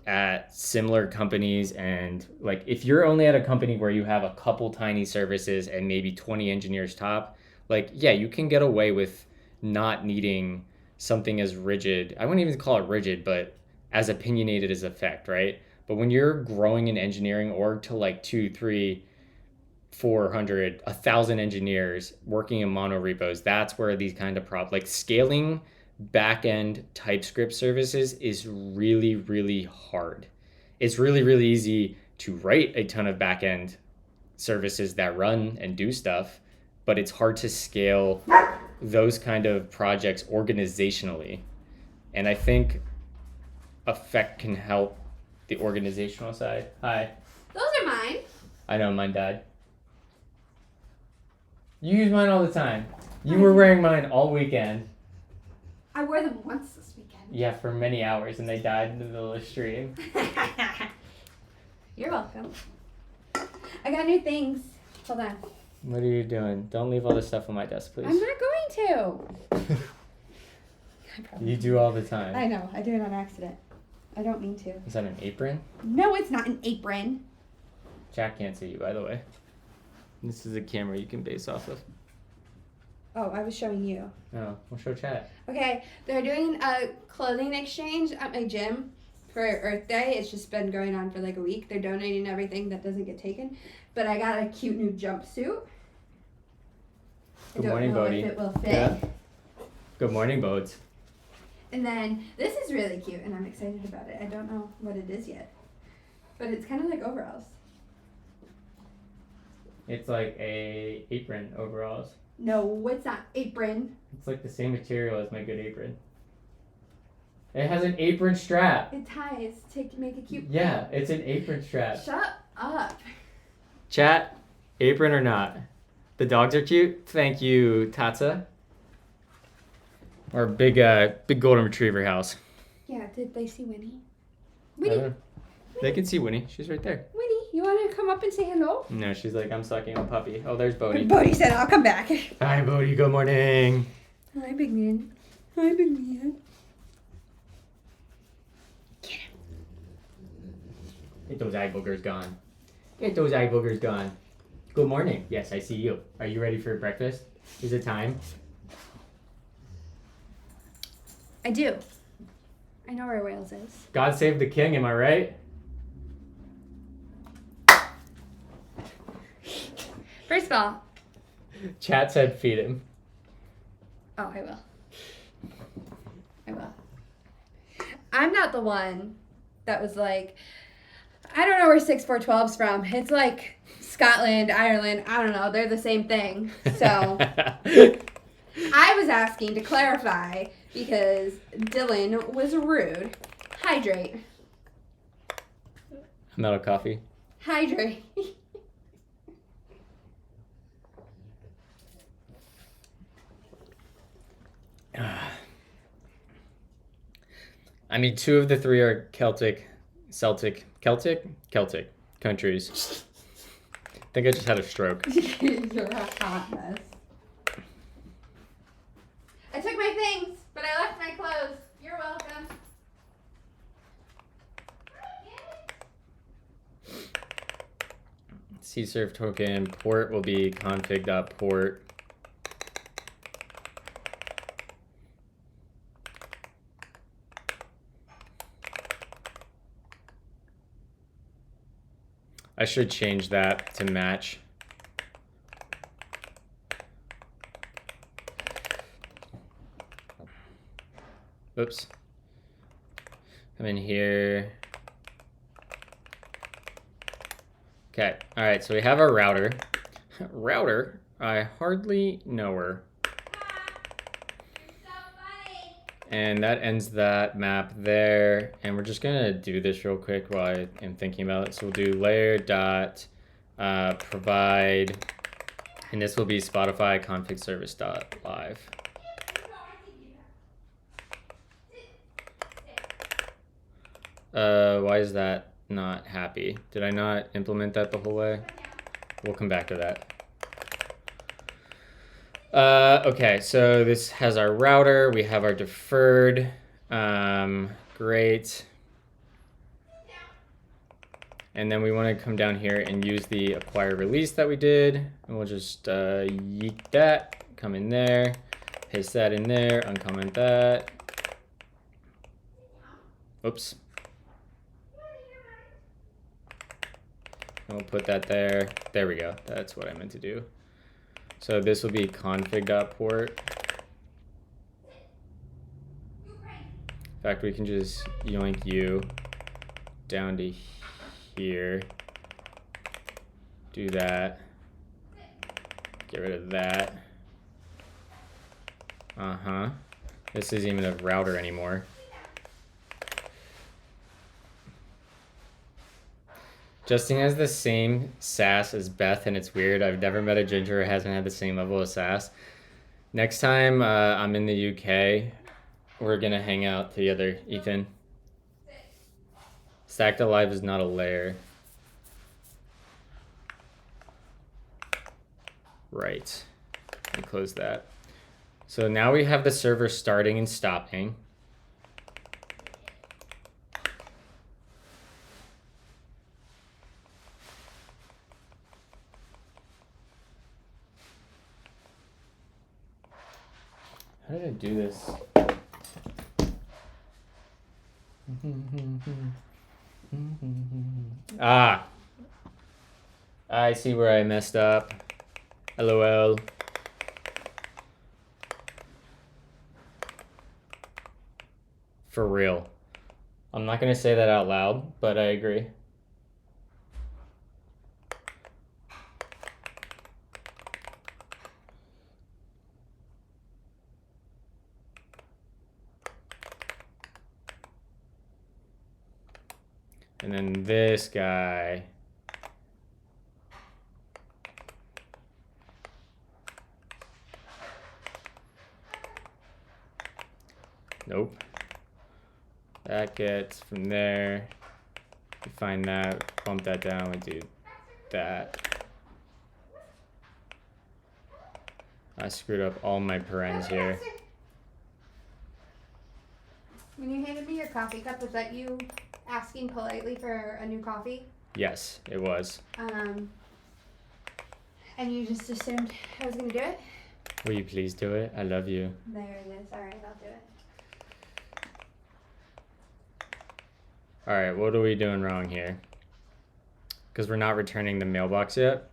at similar companies, and like if you're only at a company where you have a couple tiny services and maybe 20 engineers top, like yeah, you can get away with not needing something as rigid. I wouldn't even call it rigid, but as opinionated as Effect, right? But when you're growing an engineering org to like 2, 3, 400, 1,000 engineers working in mono repos, that's where these kind of like scaling back-end TypeScript services is really, really hard. It's really, really easy to write a ton of back-end services that run and do stuff, but it's hard to scale those kind of projects organizationally. And I think Effect can help the organizational side. Hi. Those are mine. I know, mine died. You use mine all the time. You were wearing mine all weekend. I wore them once this weekend. Yeah, for many hours, and they died in the middle of the stream. You're welcome. I got new things. Hold on. What are you doing? Don't leave all this stuff on my desk, please. I'm not going to. You do all the time. I know. I do it on accident. I don't mean to. Is that an apron? No, it's not an apron. Jack can't see you, by the way. This is a camera you can base off of. Oh, I was showing you. Oh, we'll show chat. Okay, they're doing a clothing exchange at my gym for Earth Day. It's just been going on for like a week. They're donating everything that doesn't get taken. But I got a cute new jumpsuit. Good morning, Bodhi. I don't know if it will fit. Yeah. Good morning, Bodes. And then this is really cute, and I'm excited about it. I don't know what it is yet. But it's kind of like overalls. It's like a apron overalls. No, it's not apron. It's like the same material as my good apron. It has an apron strap. It ties to make it cute. Yeah, it's an apron strap. Shut up. Chat, apron or not? The dogs are cute. Thank you, Tatsa. Our big golden retriever house. Yeah, did they see Winnie? Winnie. They can see Winnie. She's right there. Winnie, you want to come up and say hello? No, she's like, I'm sucking on puppy. Oh, there's Bodhi. Bodhi said, I'll come back. Hi, Bodhi. Good morning. Hi, big man. Hi, big man. Get him. Get those eye boogers gone. Get those eye boogers gone. Good morning. Yes, I see you. Are you ready for breakfast? Is it time? I do. I know where Wales is. God save the king, am I right? First of all. Chat said feed him. Oh, I will. I'm not the one that was like, I don't know where 6412's from. It's like Scotland, Ireland, I don't know. They're the same thing. So I was asking to clarify because Dylan was rude. Hydrate. I'm out of coffee. Hydrate. I mean, 2 of the 3 are Celtic countries. I think I just had a stroke. You're a hot mess. I took my things, but I left my clothes. You're welcome. cserv token port will be config.port. I should change that to match. Oops. Come in here. Okay, all right, so we have our router. Router, I hardly know her. And that ends that map there. And we're just gonna do this real quick while I am thinking about it. So we'll do layer dot provide, and this will be Spotify config service dot live. Why is that not happy? Did I not implement that the whole way? We'll come back to that. Okay, so this has our router. We have our deferred. Great. And then we want to come down here and use the acquire release that we did. And we'll just yeet that, come in there, paste that in there, uncomment that. Oops. And we'll put that there. There we go. That's what I meant to do. So this will be config.port. In fact, we can just yoink you down to here. Do that. Get rid of that. This isn't even a router anymore. Justin has the same sass as Beth, and it's weird. I've never met a ginger who hasn't had the same level of sass. Next time I'm in the UK, we're gonna hang out together, Ethan. Stacked Alive is not a layer. Right. Let me close that. So now we have the server starting and stopping. How did I do this? I see where I messed up. LOL. For real. I'm not gonna say that out loud, but I agree. And then this guy. Nope. That gets from there. We find that, bump that down, we do that. I screwed up all my parens here. When you handed me your coffee cup, was that you asking politely for a new coffee? Yes, it was. And you just assumed I was gonna do it? Will you please do it? I love you. There it is. All right, I'll do it. All right, what are we doing wrong here? Because we're not returning the mailbox yet.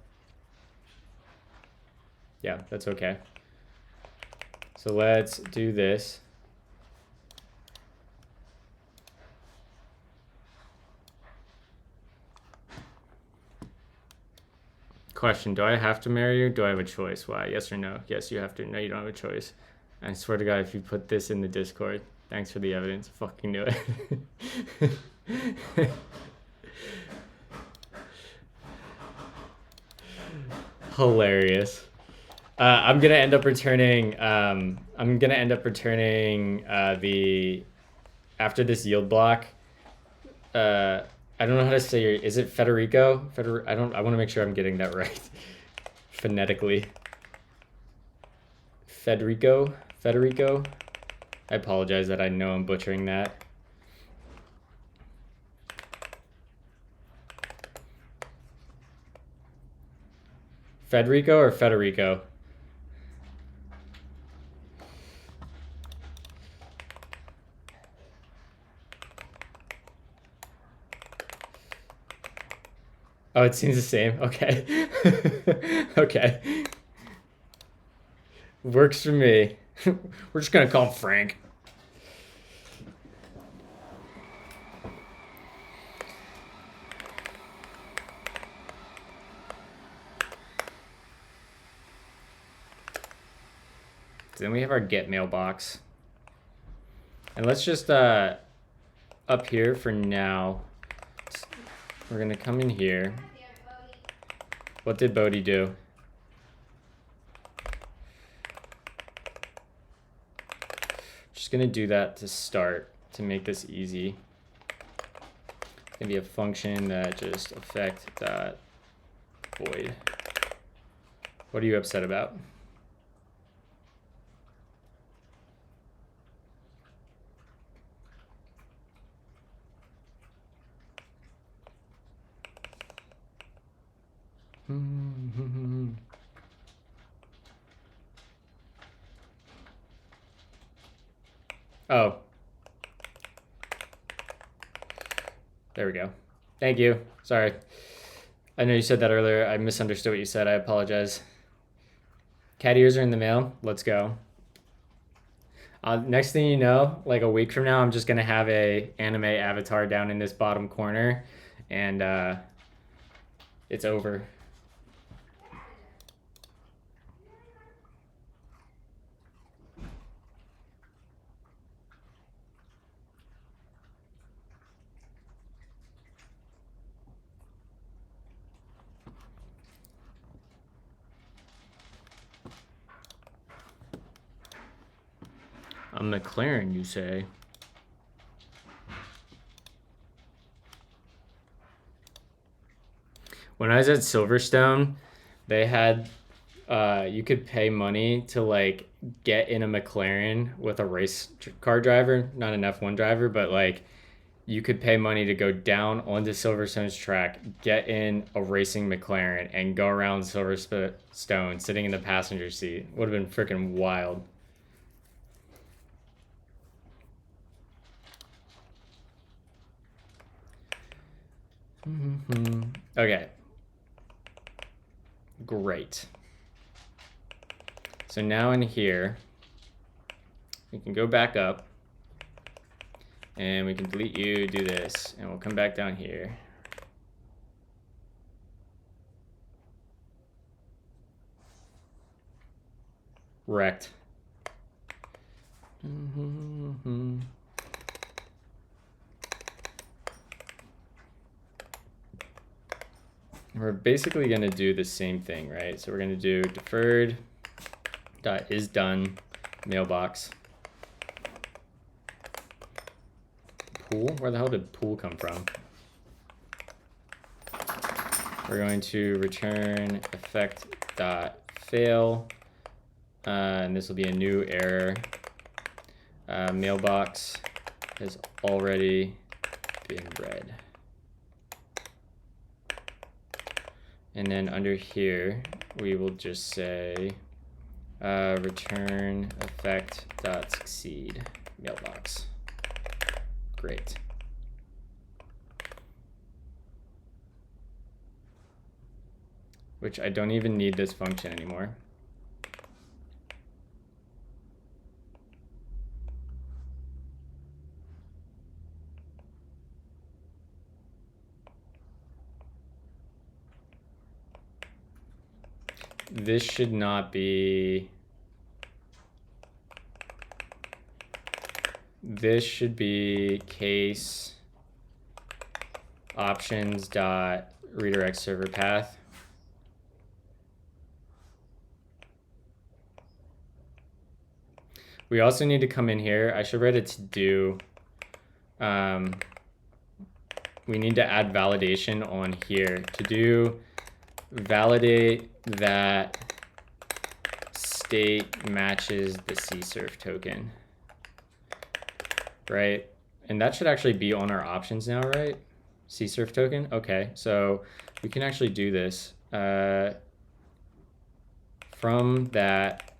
Yeah, that's okay. So let's do this. Question, do I have to marry you? Do I have a choice? Why? Yes or no? Yes, you have to. No, you don't have a choice. I swear to God, if you put this in the Discord, thanks for the evidence. Fucking knew it. Hilarious. I'm gonna end up returning. The after this yield block. I don't know how to say your. Is it Federico? I don't. I want to make sure I'm getting that right, phonetically. Federico. I apologize that I know I'm butchering that. Federico or Federico? Oh, it seems the same. Okay. Okay. Works for me. We're just gonna call him Frank. Then we have our get mailbox. And let's just up here for now. We're gonna come in here. What did Bodhi do? Just gonna do that to start to make this easy. It's gonna be a function that just effect dot void. What are you upset about? Oh. There we go. Thank you. Sorry. I know you said that earlier. I misunderstood what you said. I apologize. Cat ears are in the mail. Let's go. Next thing you know, like a week from now, I'm just going to have a anime avatar down in this bottom corner. And it's over. A McLaren, you say? When I was at Silverstone, they had you could pay money to like get in a McLaren with a race car driver, not an F1 driver, but like you could pay money to go down onto Silverstone's track, get in a racing McLaren, and go around Silverstone sitting in the passenger seat. Would have been freaking wild. Okay. Great. So now in here, we can go back up and we can delete you, do this, and we'll come back down here. Wrecked. We're basically going to do the same thing, right? So we're going to do deferred dot is done mailbox pool. Where the hell did pool come from? We're going to return effect dot fail, and this will be a new error. Mailbox has already been read. And then under here, we will just say return effect.succeed mailbox. Great. Which I don't even need this function anymore. This should not be this should be case options dot redirect server path. We also need to come in here. I should write a to do. We need to add validation on here. To do validate that state matches the CSRF token. Right? And that should actually be on our options now, right? CSRF token? Okay, so we can actually do this. From that,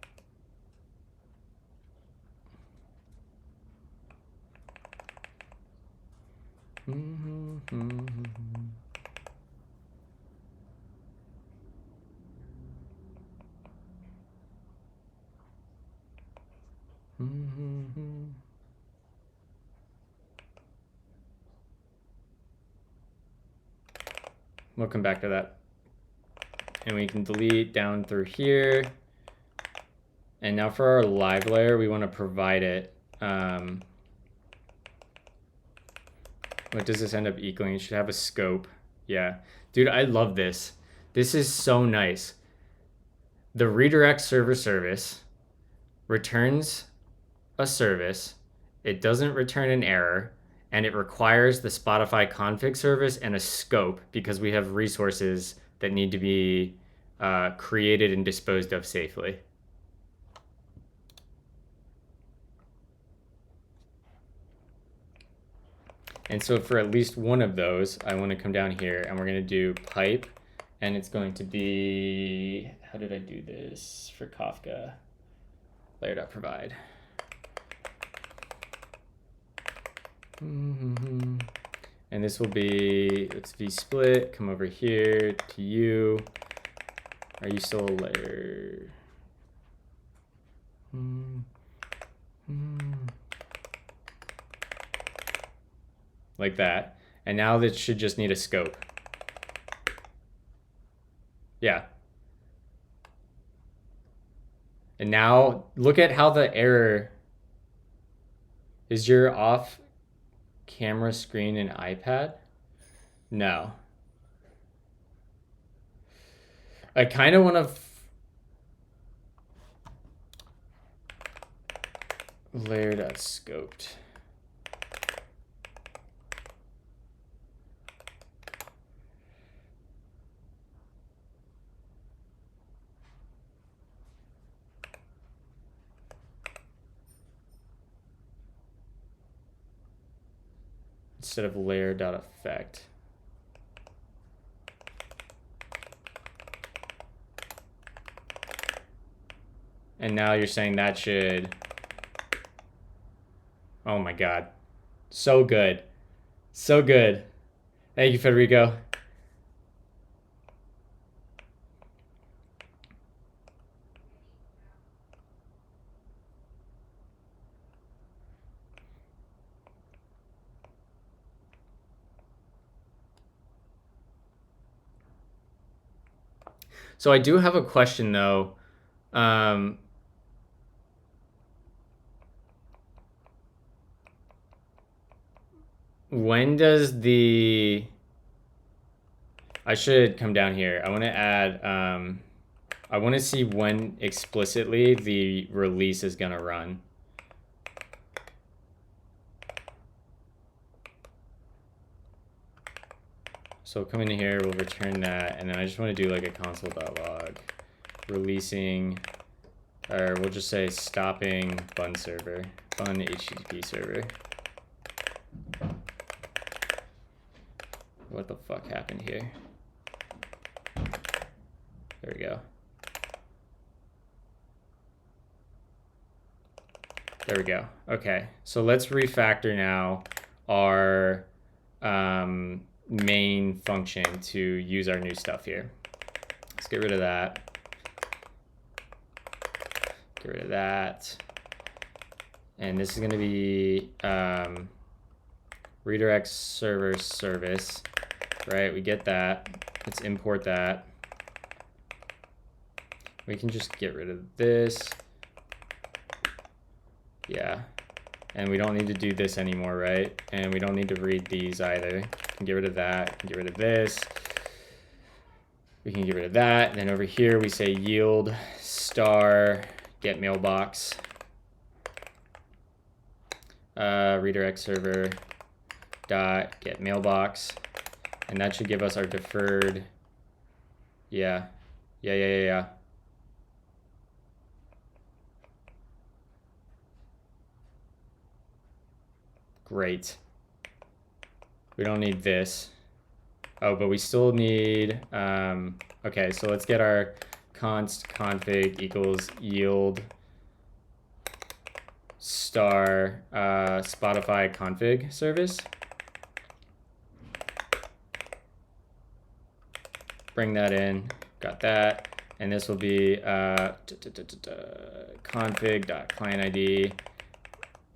we'll come back to that. And we can delete down through here. And now for our live layer, we want to provide it. What does this end up equaling? It should have a scope. Yeah. Dude, I love this. This is so nice. The redirect server service returns a service. It doesn't return an error. And it requires the Spotify config service and a scope because we have resources that need to be created and disposed of safely. And so for at least one of those, I want to come down here and we're going to do pipe. And it's going to be, how did I do this for Kafka? Layer.provide. And this will be, let's vsplit, come over here to you. Are you still a layer? Like that. And now this should just need a scope. Yeah. And now look at how the error is. Your off camera screen and iPad? No. I kind of want to layer.scoped. Instead of layer.effect. And now you're saying that should, oh my God. So good. So good. Thank you, Federico. So I do have a question though. When does the, I should come down here. I want to add, I want to see when explicitly the release is going to run. So come in here, we'll return that, and then I just want to do like a console.log releasing, or we'll just say stopping bun server, bun HTTP server. What the fuck happened here? There we go. There we go. Okay, so let's refactor now our main function to use our new stuff here. Let's get rid of that. Get rid of that. And this is going to be redirect server service, right? We get that. Let's import that. We can just get rid of this. Yeah. And we don't need to do this anymore, right? And we don't need to read these either. We can get rid of that, get rid of this. We can get rid of that. And then over here we say yield star get mailbox. Redirect server dot get mailbox. And that should give us our deferred. Yeah. Great. We don't need this. Oh, but we still need, okay, so let's get our const config equals yield star Spotify config service. Bring that in, got that. And this will be config.clientID.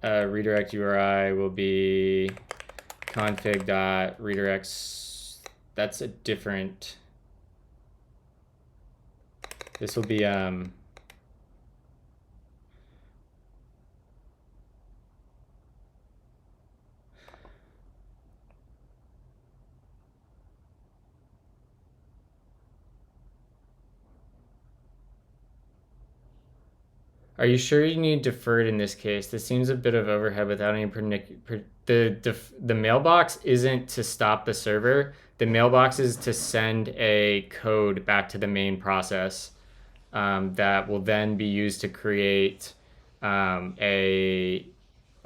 Redirect URI will be config.redirects. That's a different. This will be Are you sure you need deferred in this case? This seems a bit of overhead without any the mailbox isn't to stop the server. The mailbox is to send a code back to the main process that will then be used to create a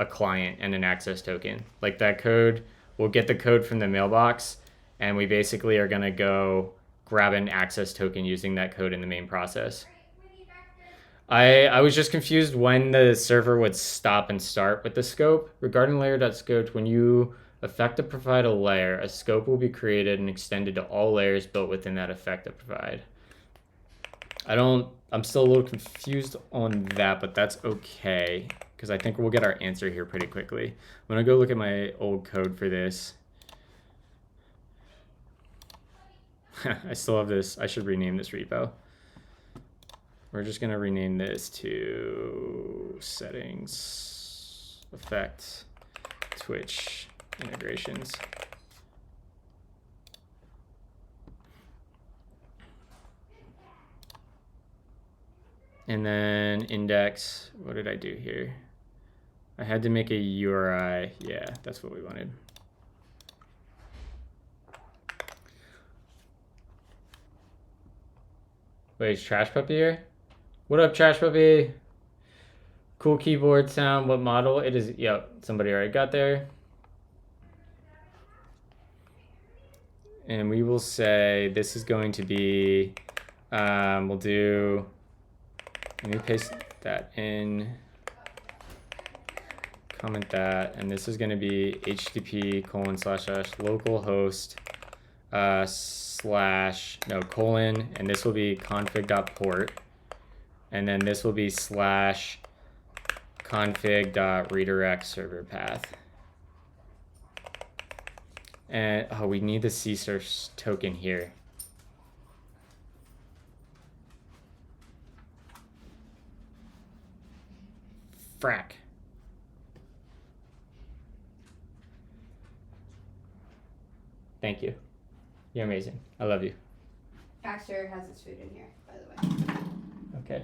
client and an access token. Like that code, we'll get the code from the mailbox, and we basically are gonna go grab an access token using that code in the main process. I was just confused when the server would stop and start with the scope. Regarding layer.scoped, when you effect provide a layer, a scope will be created and extended to all layers built within that effect provide. I'm still a little confused on that, but that's okay, because I think we'll get our answer here pretty quickly. I'm gonna go look at my old code for this. I still have this. I should rename this repo. We're just gonna rename this to settings, effect, Twitch integrations. And then index, what did I do here? I had to make a URI. Yeah, that's what we wanted. Wait, is Trash Puppy here? What up, Trash Puppy? Cool keyboard sound. What model? It is, yep, somebody already got there. And we will say this is going to be, we'll do, let me paste that in, comment that, and this is going to be http://localhost colon, and this will be config.port, and then this will be /config.redirect server path. And oh, we need the CSRF token here. Frack. Thank you. You're amazing. I love you. Baxter has his food in here, by the way. Okay.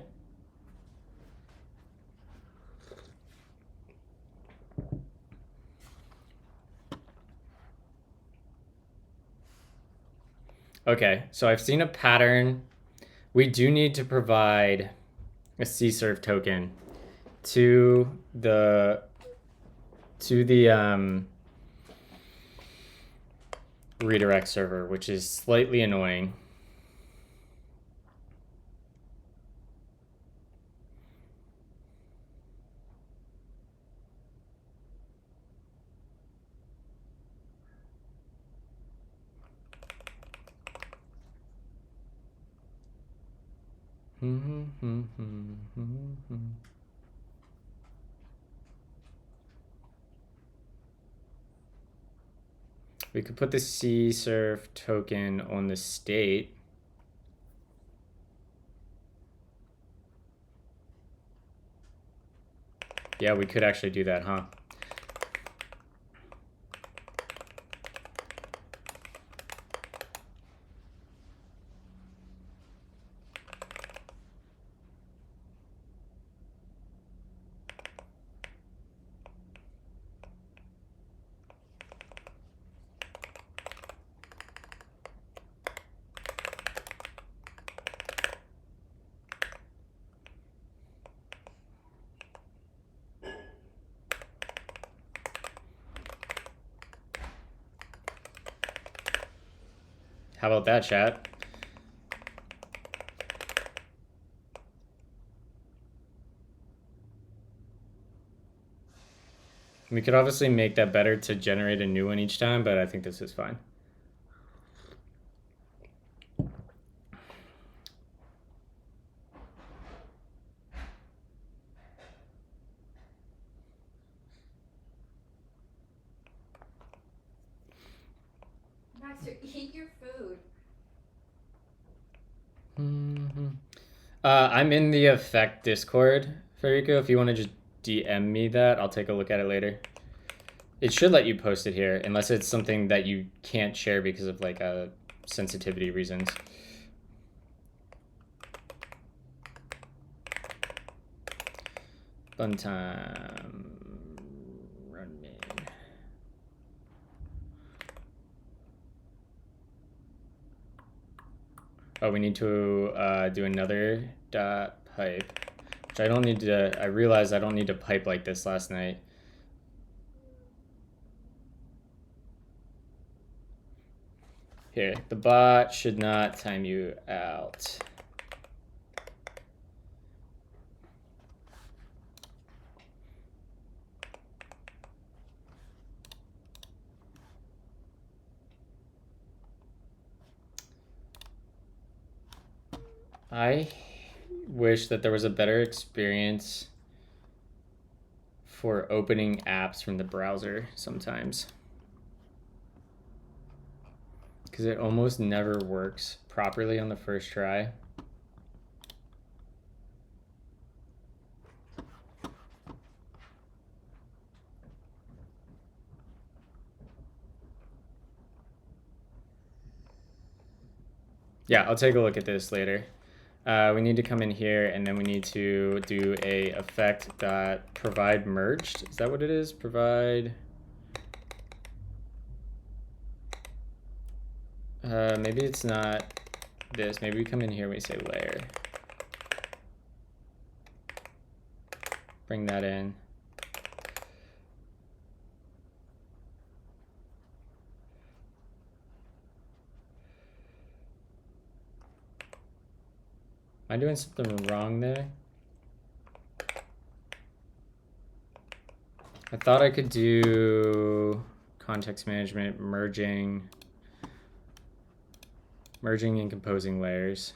Okay, so I've seen a pattern. We do need to provide a CSRF token to the redirect server, which is slightly annoying. We could put the CSRF token on the state. Yeah, we could actually do that, huh? How about that, chat? We could obviously make that better to generate a new one each time, but I think this is fine. Baxter, eat your food. I'm in the Effect Discord, Federico. If you want to just DM me that, I'll take a look at it later. It should let you post it here, unless it's something that you can't share because of like sensitivity reasons. Fun time. Run main. Oh, we need to do another dot pipe, which I don't need to. I realized I don't need to pipe like this last night. Here, the bot should not time you out. I wish that there was a better experience for opening apps from the browser sometimes, because it almost never works properly on the first try. Yeah, I'll take a look at this later. We need to come in here and then we need to do a effect.provide merged. Is that what it is? Provide. Maybe it's not this. Maybe we come in here and we say layer. Bring that in. Am I doing something wrong there? I thought I could do context management, merging and composing layers.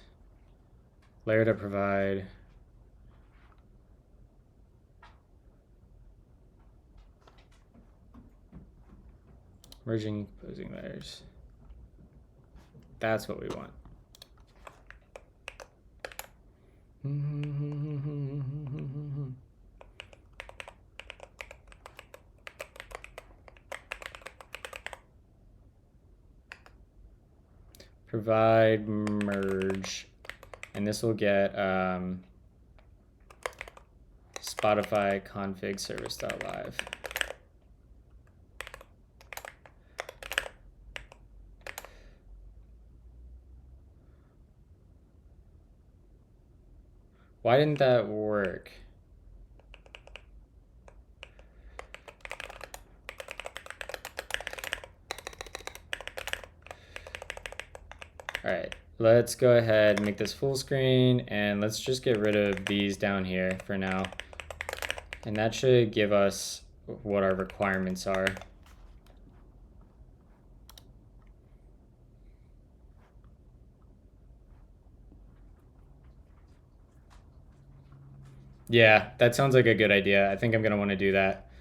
Layer to provide. Merging and composing layers. That's what we want. Provide merge, and this will get Spotify config service.live. Why didn't that work? All right, let's go ahead and make this full screen, and let's just get rid of these down here for now. And that should give us what our requirements are. Yeah, that sounds like a good idea. I think I'm gonna want to do that.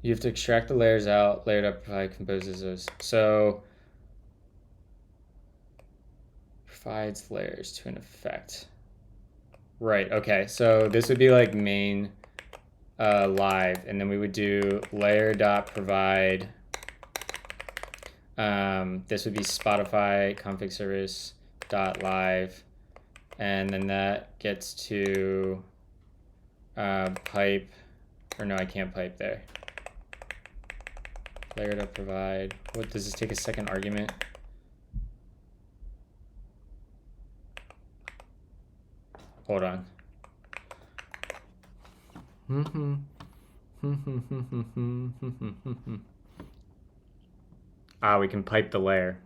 You have to extract the layers out, layered up, provide composes those. So provides layers to an effect. Right, okay. So this would be like main live, and then we would do layer.provide. This would be Spotify config service dot live, and then that gets to pipe, or no, I can't pipe there. Layer.provide. What does this take a second argument? Hold on. Ah, we can pipe the layer.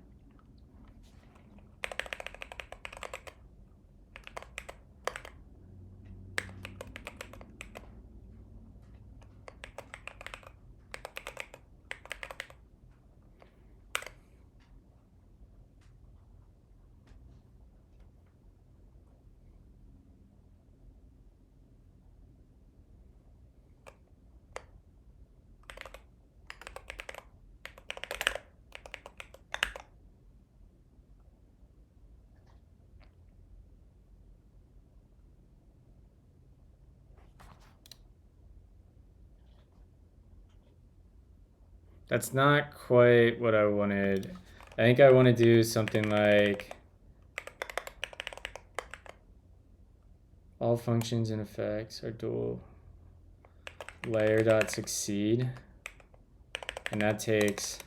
That's not quite what I wanted. I think I want to do something like all functions and effects are dual layer.succeed, and that takes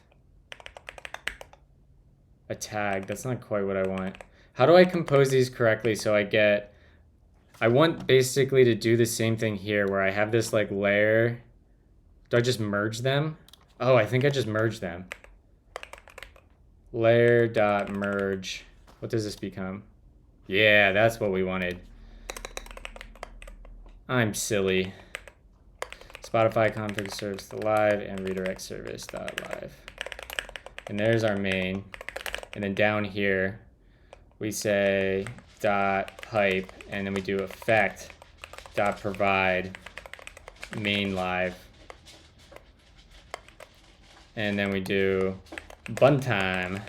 a tag. That's not quite what I want. How do I compose these correctly so I want basically to do the same thing here where I have this like layer. Do I just merge them? Oh, I think I just merged them. Layer.merge. What does this become? Yeah, that's what we wanted. I'm silly. Spotify config service live and redirect service live. And there's our main. And then down here, we say dot pipe, and then we do effect dot provide main live. And then we do buntime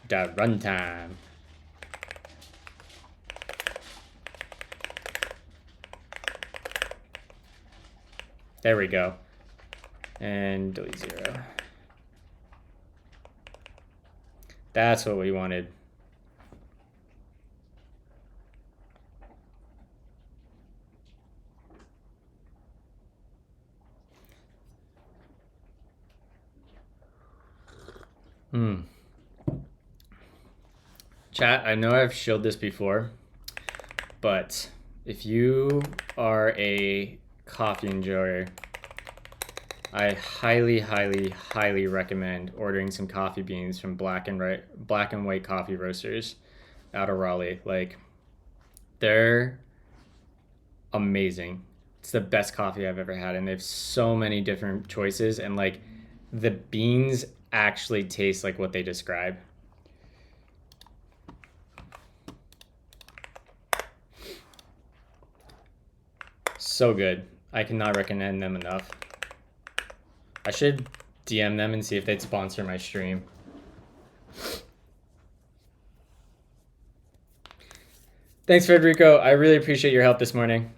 dot runtime. There we go. And delete 0. That's what we wanted. Chat, I know I've showed this before, but if you are a coffee enjoyer, I highly, highly, highly recommend ordering some coffee beans from black and white coffee roasters out of Raleigh. Like, they're amazing. It's the best coffee I've ever had, and they have so many different choices, and like the beans actually taste like what they describe. So good. I cannot recommend them enough. I should DM them and see if they'd sponsor my stream. Thanks, Federico. I really appreciate your help this morning.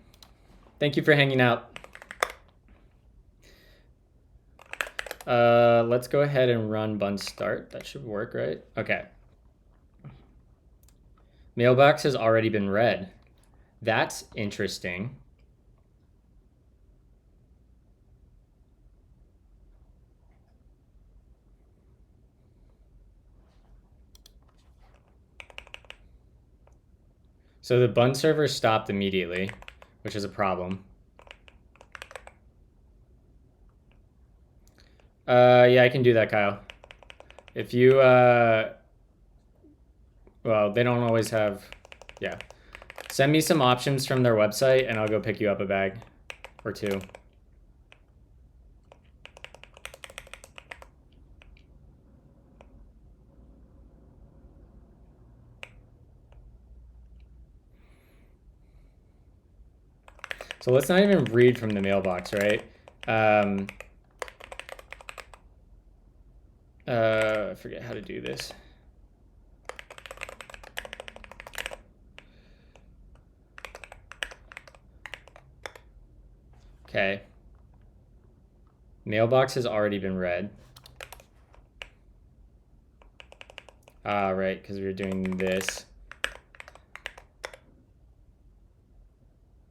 Thank you for hanging out. Let's go ahead and run bun start. That should work, right? Okay. Mailbox has already been read. That's interesting. So the bun server stopped immediately, which is a problem. Yeah, I can do that, Kyle. If you, well, they don't always have, yeah. Send me some options from their website and I'll go pick you up a bag or two. So let's not even read from the mailbox, right? I forget how to do this. Okay. Mailbox has already been read. Ah, right, because we were doing this.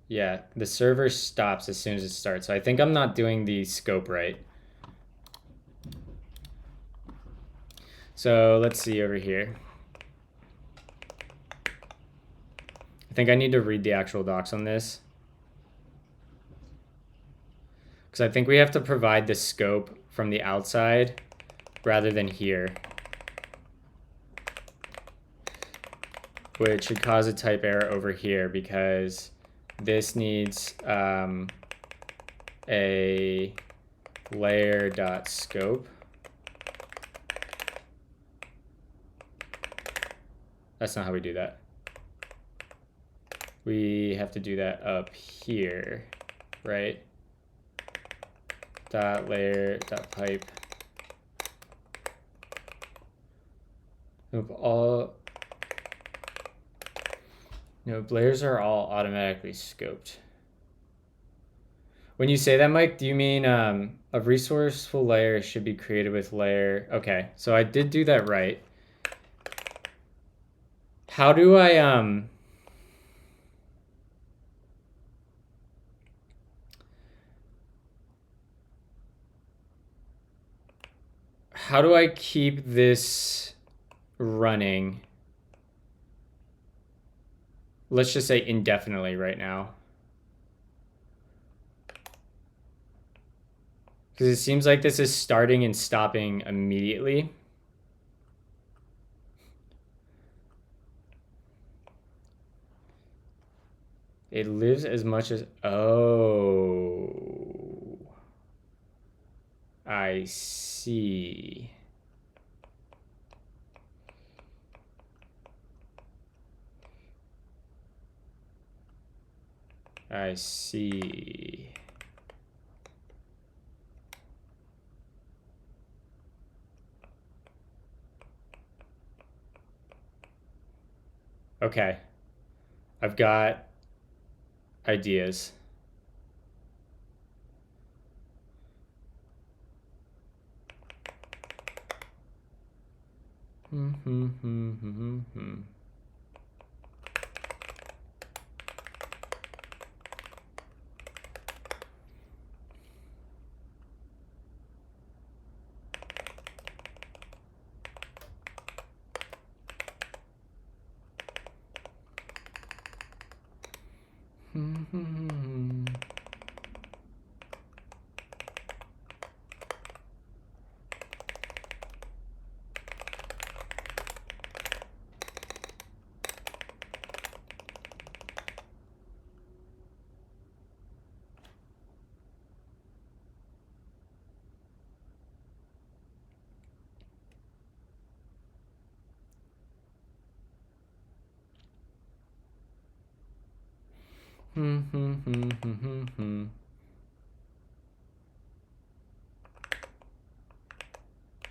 Yeah, the server stops as soon as it starts. So I think I'm not doing the scope right. So let's see over here. I think I need to read the actual docs on this. Because I think we have to provide the scope from the outside rather than here, which should cause a type error over here because this needs a layer.scope. That's not how we do that. We have to do that up here, right? Dot layer dot pipe. Nope, layers are all automatically scoped. When you say that, Mike, do you mean a resourceful layer should be created with layer? Okay, so I did do that right. How do I keep this running? Let's just say indefinitely right now. Because it seems like this is starting and stopping immediately. It lives as much as... Oh. I see. I see. Okay. I've got ideas.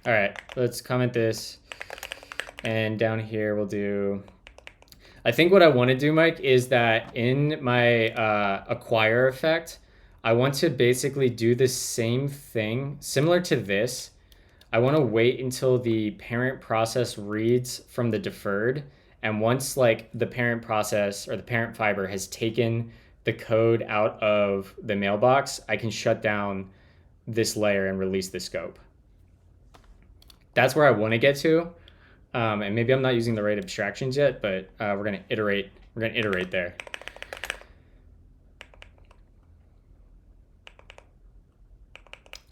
All right, let's comment this. And down here we'll do... I think what I want to do, Mike, is that in my acquire effect, I want to basically do the same thing, similar to this. I want to wait until the parent process reads from the deferred. And once like the parent process or the parent fiber has taken the code out of the mailbox, I can shut down this layer and release the scope. That's where I want to get to. And maybe I'm not using the right abstractions yet, but we're gonna iterate. We're gonna iterate there.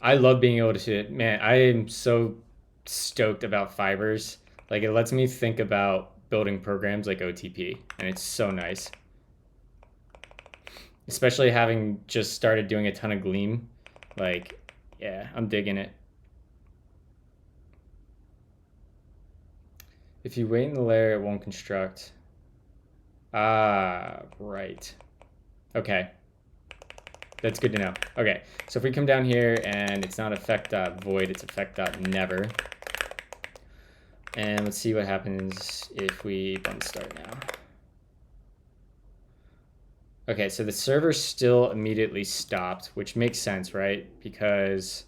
I love being able to, man, I am so stoked about fibers. Like it lets me think about building programs like OTP, and it's so nice. Especially having just started doing a ton of Gleam. Like, yeah, I'm digging it. If you wait in the layer, it won't construct. Ah, right. Okay. That's good to know. Okay, so if we come down here and it's not effect.void, it's effect.never. And let's see what happens if we button start now. Okay, so the server still immediately stopped, which makes sense, right? Because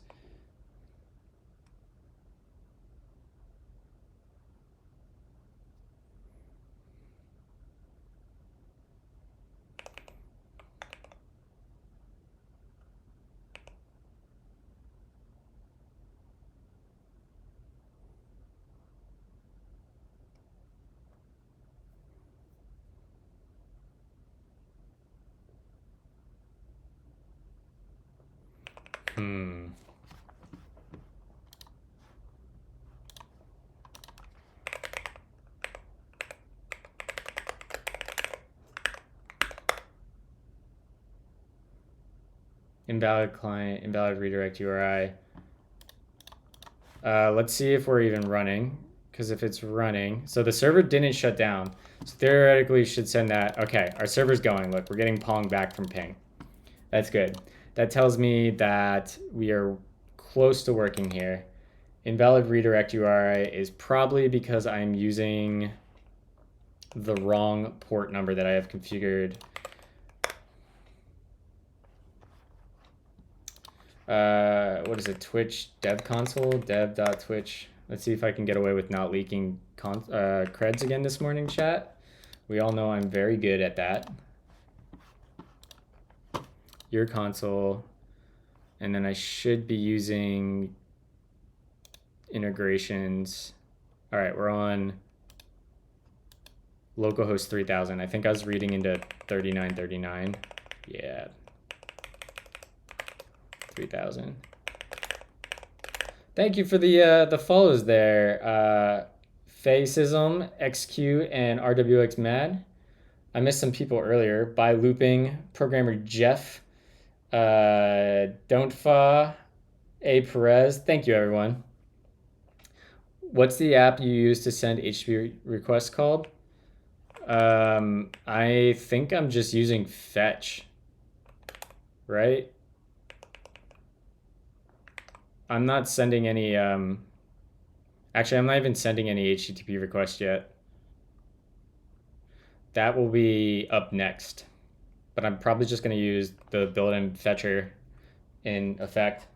invalid client, invalid redirect URI. Let's see if we're even running, because if it's running, so the server didn't shut down. So theoretically, should send that. Okay, our server's going. Look, we're getting pong back from ping. That's good. That tells me that we are close to working here. Invalid redirect URI is probably because I'm using the wrong port number that I have configured. What is it? Twitch dev console, dev.twitch. Let's see if I can get away with not leaking creds again this morning, chat. We all know I'm very good at that. Your console. And then I should be using integrations. All right, we're on localhost 3000. I think I was reading into 3939. Yeah. 3000. Thank you for the follows there. Facism, XQ, and RWX Mad. I missed some people earlier. By Looping, Programmer Jeff, Don't A Perez. Thank you, everyone. What's the app you use to send HTTP requests called? I think I'm just using Fetch, right? I'm not sending any, actually, I'm not even sending any HTTP requests yet. That will be up next. But I'm probably just going to use the built-in fetcher in Effect.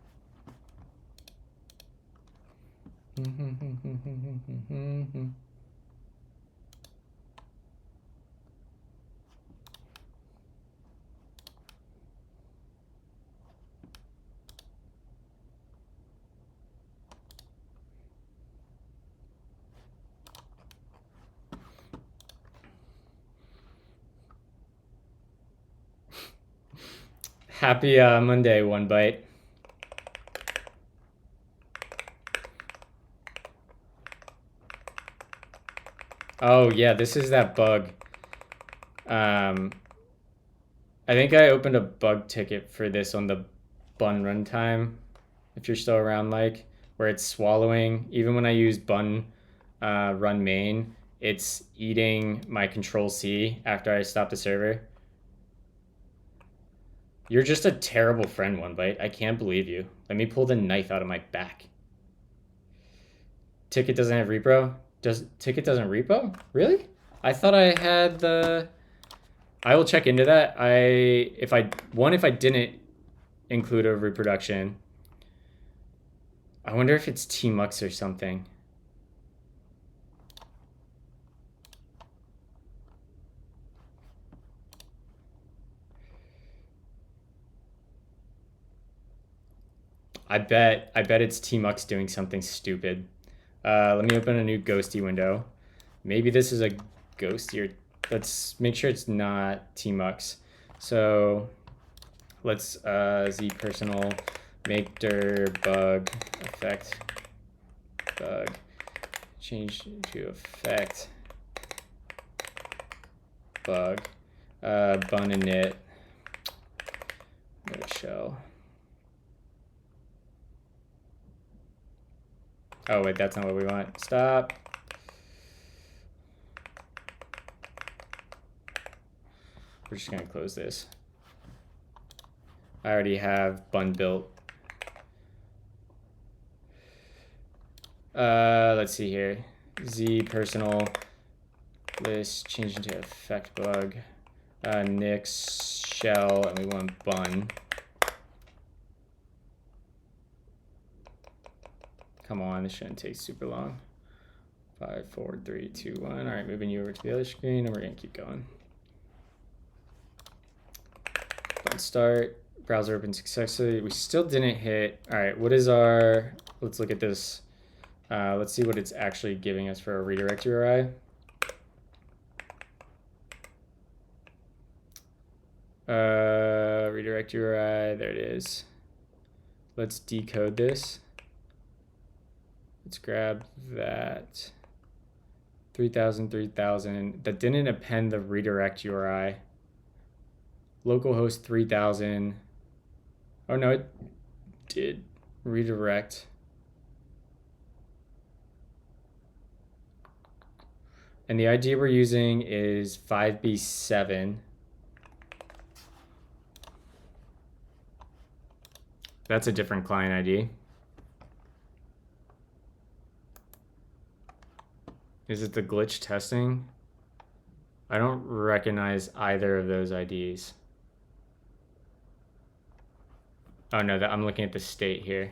Happy Monday, One Bite. Oh yeah, this is that bug. I think I opened a bug ticket for this on the bun runtime, if you're still around, Mike, where it's swallowing. Even when I use bun run main, it's eating my control C after I stop the server. You're just a terrible friend, One Bite. I can't believe you. Let me pull the knife out of my back. Ticket doesn't have repro? Ticket doesn't repo? Really? I thought I had the... I will check into that. If I didn't include a reproduction, I wonder if it's Tmux or something. I bet it's Tmux doing something stupid. Let me open a new ghosty window. Maybe this is a ghosty, or let's make sure it's not Tmux. So let's z personal make dir bug effect bug change to effect bug bun init node shell. Oh wait, that's not what we want. Stop. We're just gonna close this. I already have bun built. Let's see here. Z personal list change into effect bug. Nix shell, and we want bun. Come on, this shouldn't take super long. 5, 4, 3, 2, 1. All right, moving you over to the other screen, and we're gonna keep going. Button start. Browser opened successfully. We still didn't hit. All right, what is our? Let's look at this. Let's see what it's actually giving us for a redirect URI. Redirect URI. There it is. Let's decode this. Let's grab that. 3000, 3000. That didn't append the redirect URI. Localhost 3000. Oh no, it did redirect. And the ID we're using is 5B7. That's a different client ID. Is it the glitch testing? I don't recognize either of those IDs. Oh no, I'm looking at the state here.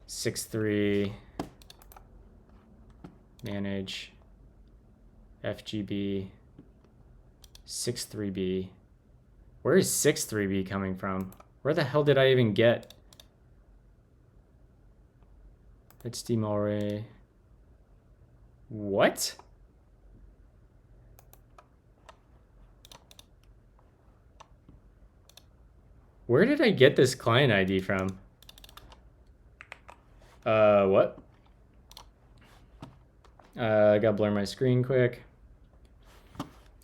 6.3 manage FGB 6.3b. Where is 6.3b coming from? Where the hell did I even get? It's demolray. What? Where did I get this client ID from? What? I gotta blur my screen quick.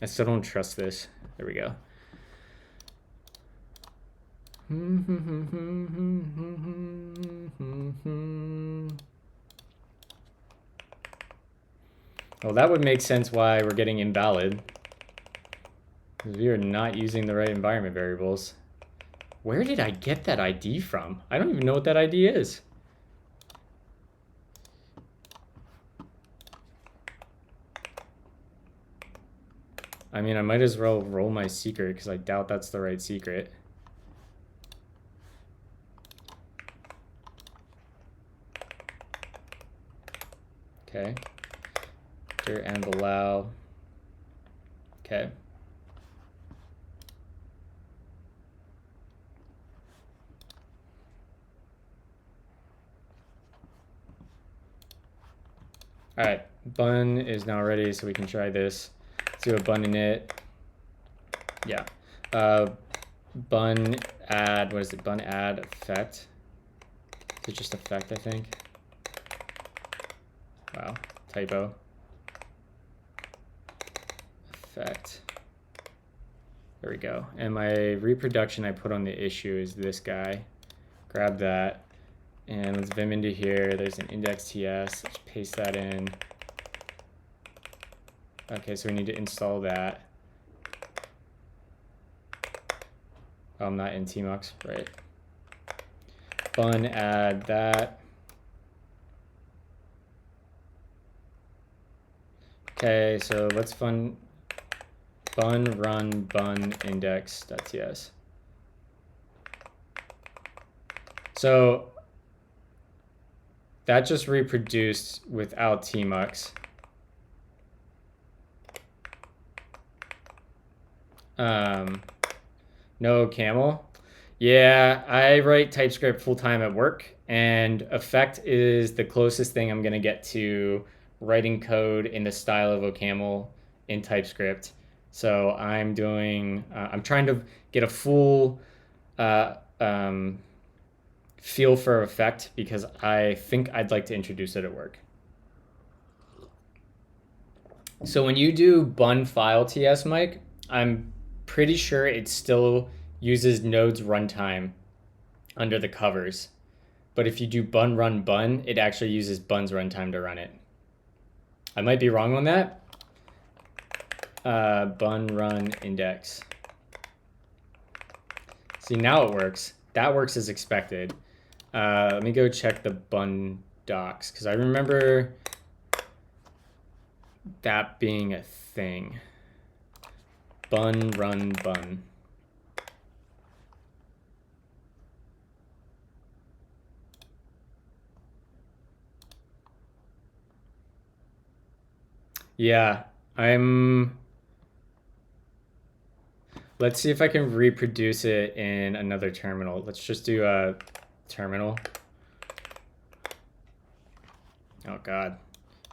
I still don't trust this. There we go. Well, that would make sense why we're getting invalid. Because we are not using the right environment variables. Where did I get that ID from? I don't even know what that ID is. I mean, I might as well roll my secret because I doubt that's the right secret. Okay. And allow. Okay. All right, bun is now ready, so we can try this. Let's do a bun init. Yeah. Bun add, what is it? Bun add effect. Is it just effect, I think? Wow, typo. Effect. There we go. And my reproduction I put on the issue is this guy. Grab that. And let's vim into here. There's an EffectTS. Let's paste that in. Okay, so we need to install that. Oh, I'm not in tmux, right? Bun add that. Okay, so let's bun run bun index.ts. So that just reproduced without tmux. No camel. Yeah, I write TypeScript full-time at work, and effect is the closest thing I'm gonna get to writing code in the style of OCaml in TypeScript. So I'm doing, I'm trying to get a full feel for effect because I think I'd like to introduce it at work. So when you do bun file TS, Mike, I'm pretty sure it still uses Node's runtime under the covers. But if you do bun run bun, it actually uses bun's runtime to run it. I might be wrong on that. Bun run index. See, now it works. That works as expected. Let me go check the bun docs because I remember that being a thing. bun run bun. Yeah, let's see if I can reproduce it in another terminal. Let's just do a terminal. Oh God,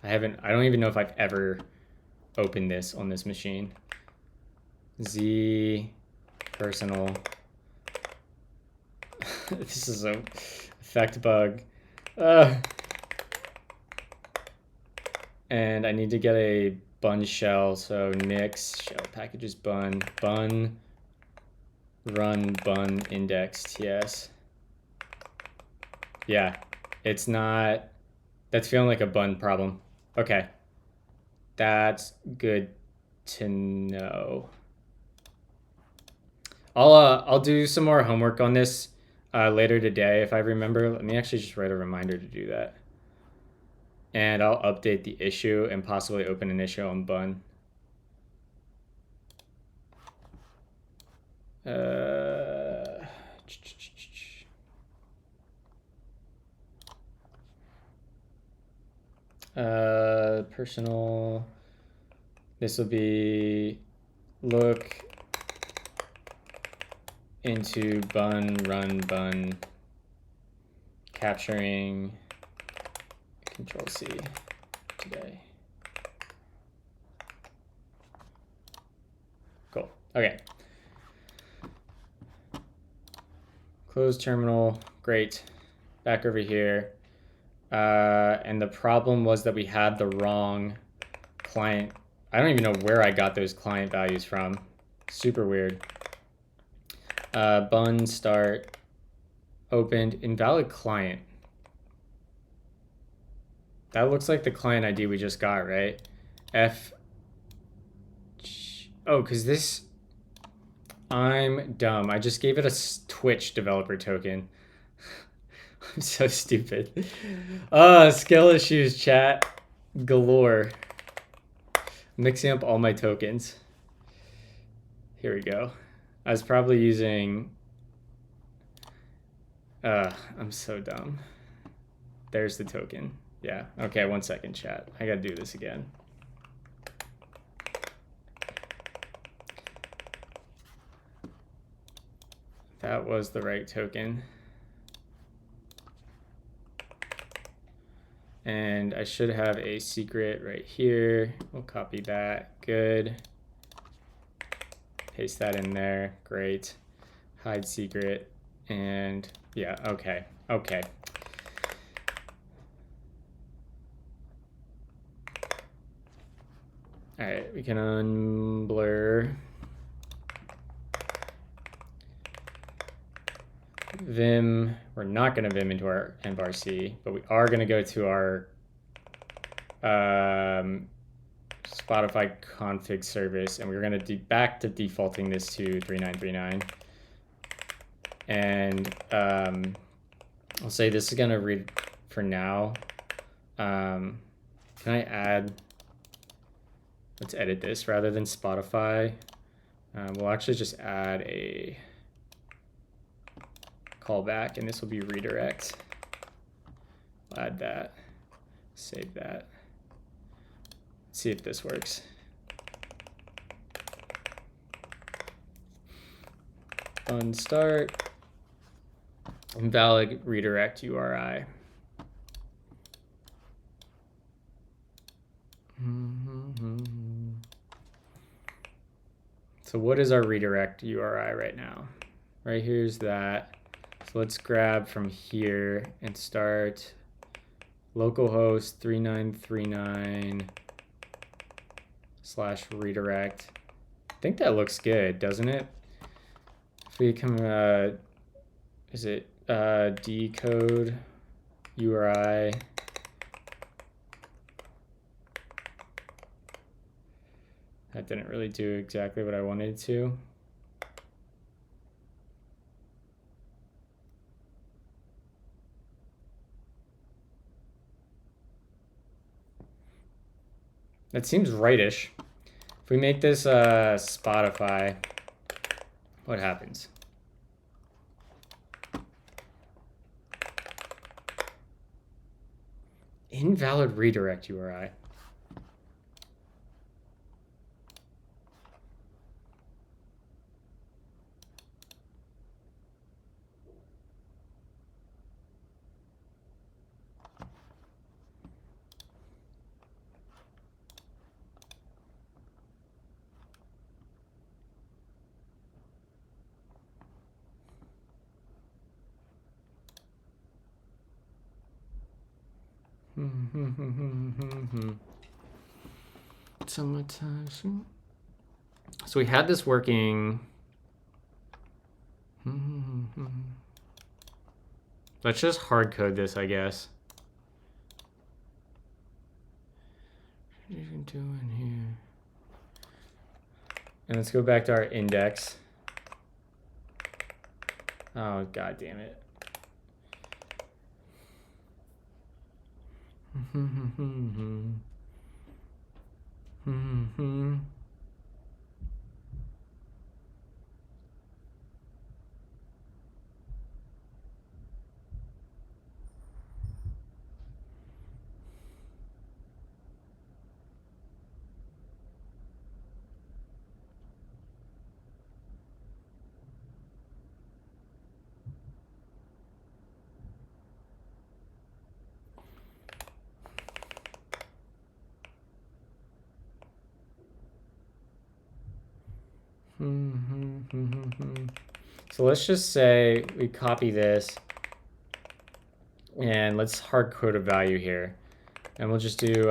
I don't even know if I've ever opened this on this machine. Z personal. This is a effect bug. And I need to get a bun shell, so nix shell packages bun run bun index ts. Yeah, it's not, that's feeling like a bun problem. Okay, that's good to know. I'll do some more homework on this later today if I remember. Let me actually just write a reminder to do that. And I'll update the issue and possibly open an issue on bun. Personal. This will be look into bun run bun capturing Control C today. Cool. Okay. Close terminal. Great. Back over here. And the problem was that we had the wrong client. I don't even know where I got those client values from. Super weird. Bun start opened invalid client. That looks like the client ID we just got, right? Oh, because this, I'm dumb. I just gave it a Twitch developer token. I'm so stupid. Skill issues, chat galore. Mixing up all my tokens. Here we go. I was probably using, I'm so dumb. There's the token. Yeah, okay, 1 second, chat. I gotta do this again. That was the right token. And I should have a secret right here. We'll copy that. Good. Paste that in there. Great. Hide secret. And yeah, okay. Okay. All right, we can unblur. Vim, we're not going to Vim into our nvar-c, but we are going to go to our Spotify config service, and we're going to back to defaulting this to 3939. And I'll say this is going to read for now. Can I add, let's edit this rather than Spotify. We'll actually just add a callback, and this will be redirect. I'll add that, save that. Let's see if this works. Unstart, invalid redirect URI. So what is our redirect URI right now? Right here's that. So let's grab from here and start localhost 3939/redirect. I think that looks good, doesn't it? If we come, is it decode URI? That didn't really do exactly what I wanted it to. That seems rightish. If If we make this Spotify, what happens? Invalid redirect URI. Summertime. So we had this working. Let's just hard code this, I guess. What are you doing here? And let's go back to our index. Oh, god damn it. So let's just say we copy this and let's hard code a value here. And we'll just do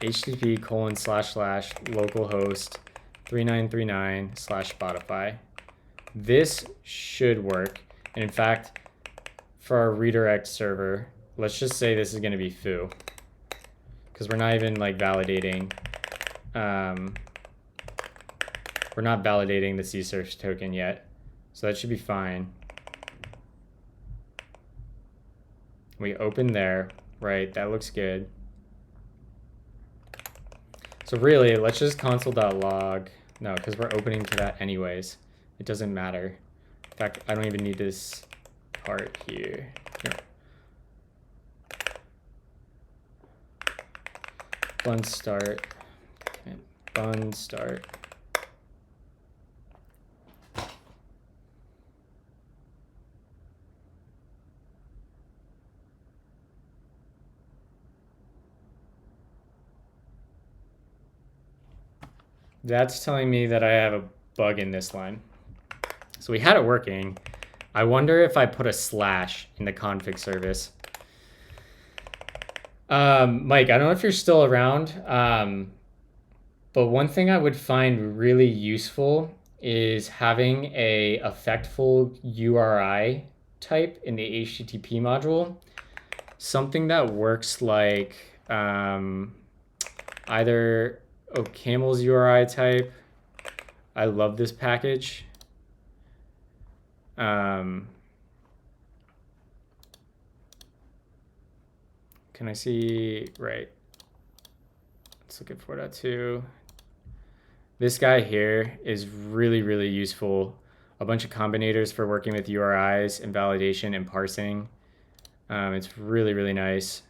http://localhost 3939/Spotify. This should work. And in fact, for our redirect server, let's just say this is going to be foo. Because we're not even like validating. We're not validating the CSRF token yet. So that should be fine. We open there, right? That looks good. So really, let's just console.log. No, because we're opening to that anyways. It doesn't matter. In fact, I don't even need this part here. Bun start. Okay. Bun start. That's telling me that I have a bug in this line. So we had it working. I wonder if I put a slash in the config service. Mike, I don't know if you're still around, but one thing I would find really useful is having a effectful URI type in the HTTP module. Something that works like either OCaml's URI type. I love this package. Can I see, right? Let's look at 4.2. This guy here is really, really useful. A bunch of combinators for working with URIs and validation and parsing. It's really, really nice.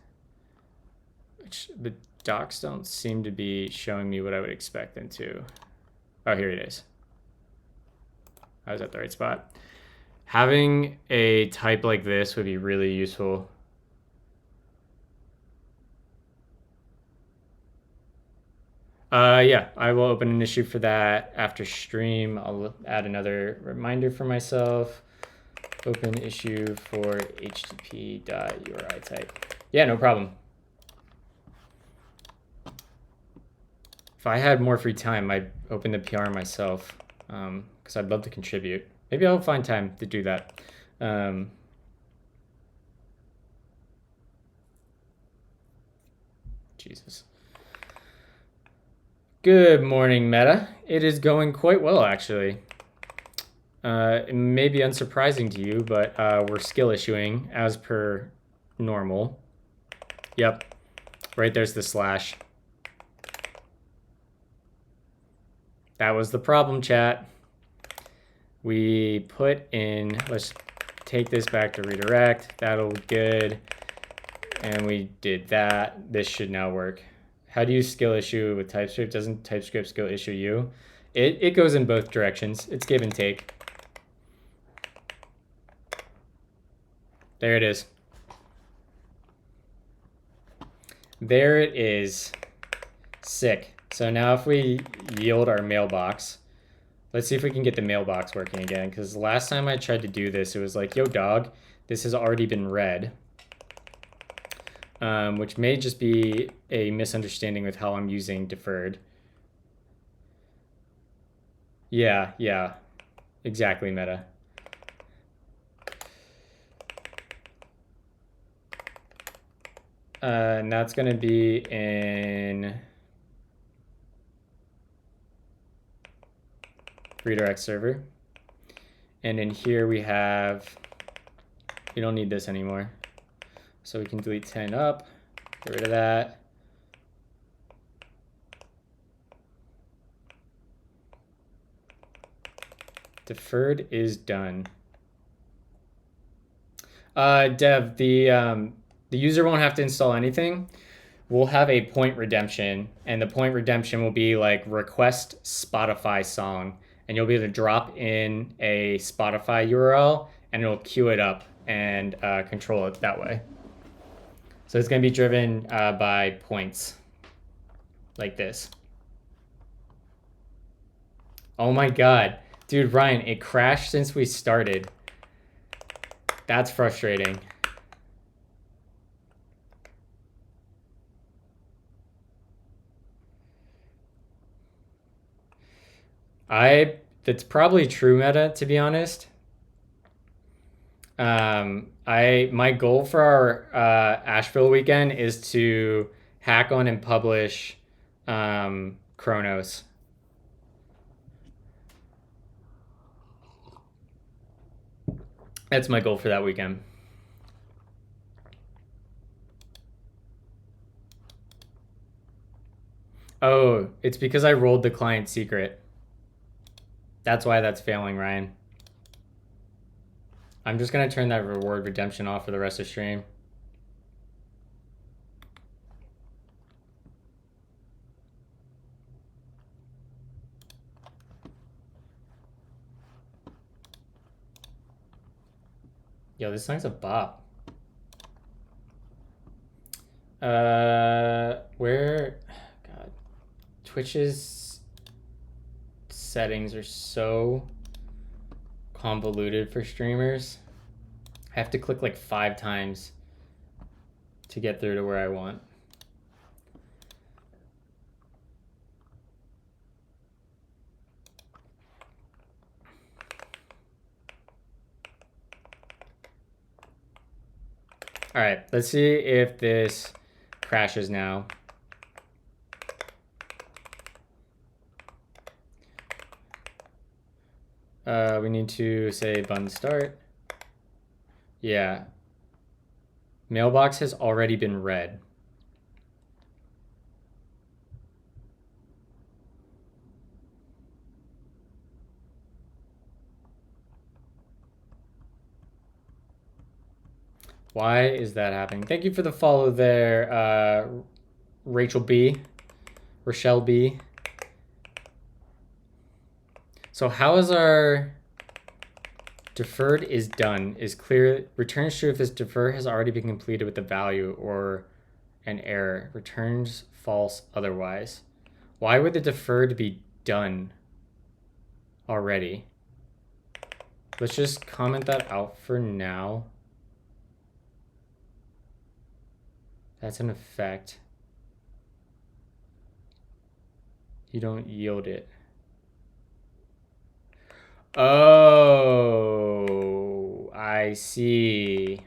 The docs don't seem to be showing me what I would expect them to. Oh, here it is. I was at the right spot. Having a type like this would be really useful. Yeah, I will open an issue for that after stream. I'll add another reminder for myself. Open issue for http.uri type. Yeah, no problem. If I had more free time, I'd open the PR myself because I'd love to contribute. Maybe I'll find time to do that. Jesus. Good morning, Meta. It is going quite well, actually. It may be unsurprising to you, but we're skill issuing as per normal. Yep. Right there's the slash. That was the problem, chat. We put in, let's take this back to redirect. That'll be good. And we did that. This should now work. How do you skill issue with TypeScript? Doesn't TypeScript skill issue you? It goes in both directions. It's give and take. There it is. There it is. Sick. So now if we yield our mailbox, let's see if we can get the mailbox working again. Because last time I tried to do this, it was like, yo, dog, this has already been read. Which may just be a misunderstanding with how I'm using deferred. Yeah. Exactly, Meta. And that's going to be in redirect server. And in here we have, we don't need this anymore. So we can delete 10 up, get rid of that. Deferred is done. Dev, the user won't have to install anything. We'll have a point redemption, and the point redemption will be like request Spotify song, and you'll be able to drop in a Spotify URL, and it'll queue it up and control it that way. So it's going to be driven by points, like this. Oh my god. Dude, Ryan, it crashed since we started. That's frustrating. That's probably true, Meta, to be honest. My goal for our Asheville weekend is to hack on and publish Chronos. That's my goal for that weekend. Oh, it's because I rolled the client secret. That's why that's failing, Ryan. I'm just going to turn that reward redemption off for the rest of the stream. Yo, this song's a bop. Where, God, Twitch's settings are so convoluted for streamers. I have to click like 5 times to get through to where I want. All right, let's see if this crashes now. We need to say button start. Yeah. Mailbox has already been read. Why is that happening? Thank you for the follow there, Rachel B. Rochelle B. So how is our deferred is done is clear. Returns true if this defer has already been completed with the value or an error. Returns false otherwise. Why would the deferred be done already? Let's just comment that out for now. That's an effect. You don't yield it. Oh, I see.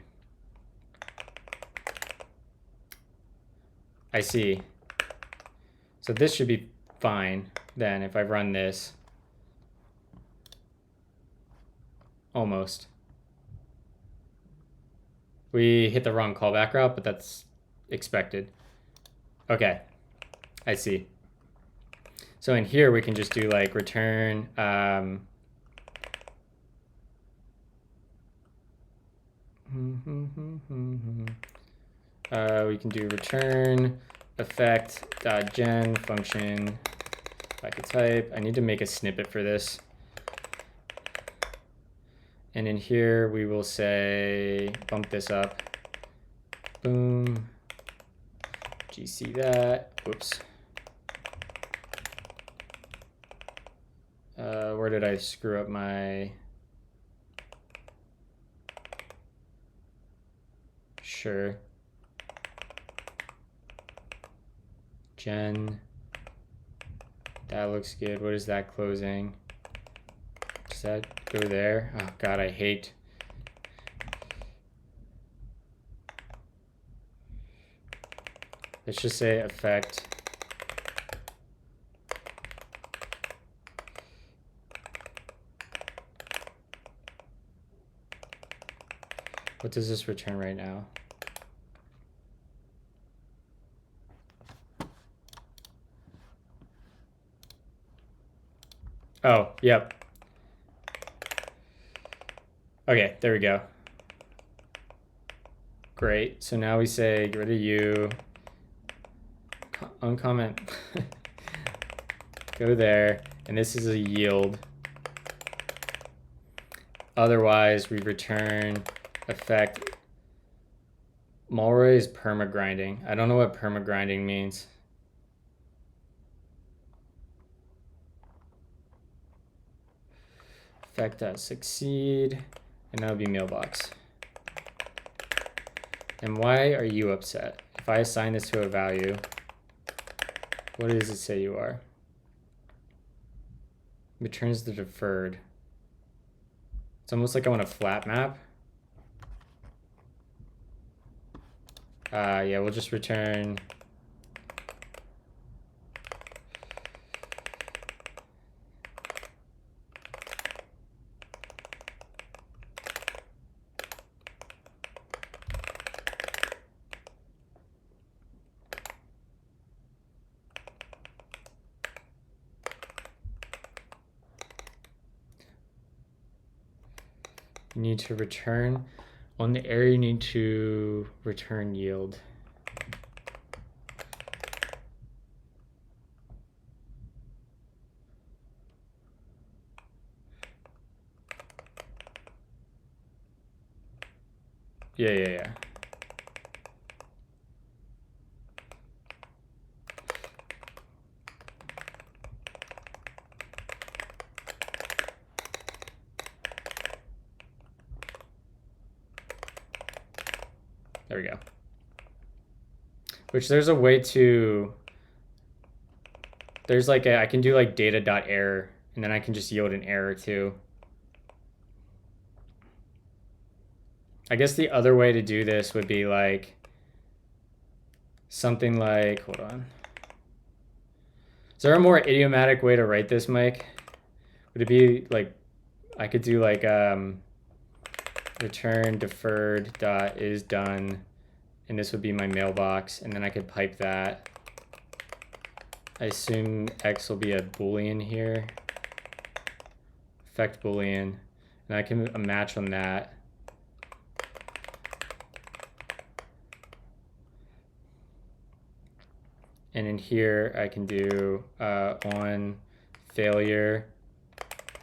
I see. So this should be fine then if I run this. Almost. We hit the wrong callback route, but that's expected. Okay, I see. So in here, we can just do like return, we can do return effect.gen function. If I could type, I need to make a snippet for this. And in here, we will say, bump this up. Boom. GC that. Whoops. Where did I screw up my... Sure. Gen. That looks good. What is that closing? Does that go there? Oh God, I hate. Let's just say effect. What does this return right now? Oh, yep. Okay, there we go. Great. So now we say get rid of you. Uncomment. Go there. And this is a yield. Otherwise, we return effect. Mulroy is perma-grinding. I don't know what perma-grinding means. Effect.succeed. And that'll be mailbox. And why are you upset? If I assign this to a value, what does it say you are? Returns the deferred. It's almost like I want a flat map. Yeah, we'll just return. You need to return on the area, you need to return yield. Yeah. There we go. Which there's a way to, there's like I can do like data.error and then I can just yield an error too. I guess the other way to do this would be like something like, hold on. Is there a more idiomatic way to write this, Mike? Would it be like, I could do like return deferred dot is done, and this would be my mailbox, and then I could pipe that. I assume X will be a Boolean here. Effect Boolean, and I can match on that. And in here, I can do on failure.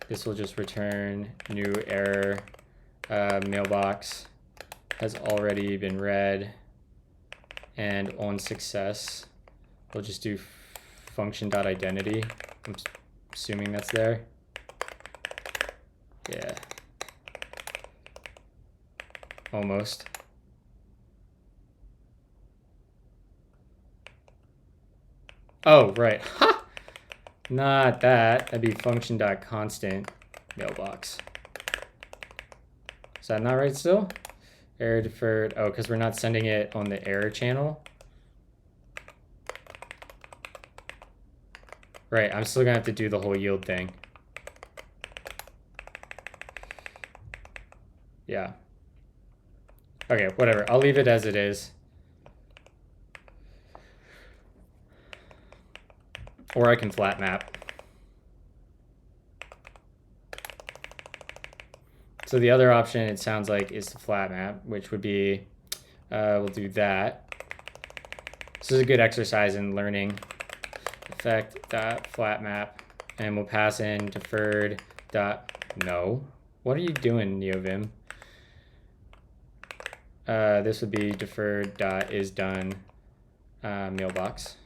This will just return new error. Mailbox has already been read. And on success, we'll just do function.identity. I'm assuming that's there. Yeah. Almost. Oh, right. Ha! Not that. That'd be function.constant mailbox. Is that not right still? Error deferred. Oh, because we're not sending it on the error channel. Right, I'm still going to have to do the whole yield thing. Yeah. Okay, whatever. I'll leave it as it is. or I can flat map. So the other option, it sounds like, is to flat map, which would be, we'll do that. This is a good exercise in learning. Effect.flat map, and we'll pass in deferred dot no. What are you doing, NeoVim? This would be deferred dot is done mailbox,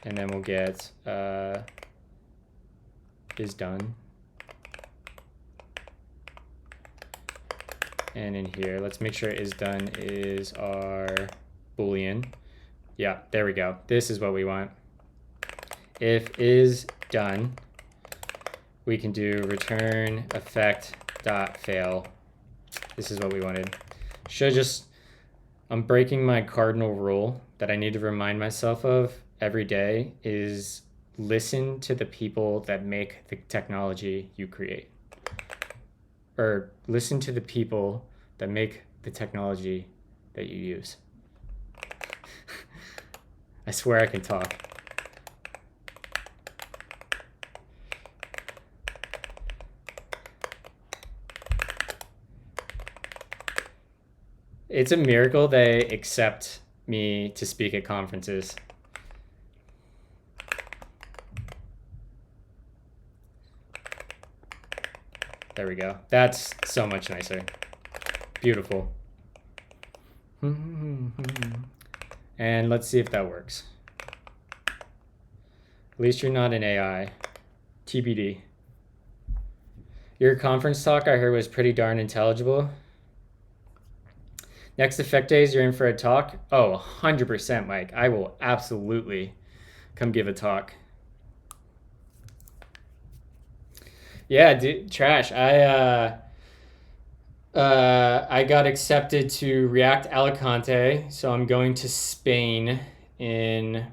and then we'll get is done. And in here, let's make sure is done is our Boolean. Yeah, there we go. This is what we want. If is done, we can do return effect.fail. This is what we wanted. Should just, I'm breaking my cardinal rule that I need to remind myself of every day is listen to the people that make the technology you create. Or listen to the people that make the technology that you use. I swear I can talk. It's a miracle they accept me to speak at conferences. There we go. That's so much nicer. Beautiful. And let's see if that works. At least you're not an AI. TBD. Your conference talk I heard was pretty darn intelligible. Next Effect Days, you're in for a talk? Oh, 100%, Mike. I will absolutely come give a talk. Yeah, dude, Trash. I got accepted to React Alicante, so I'm going to Spain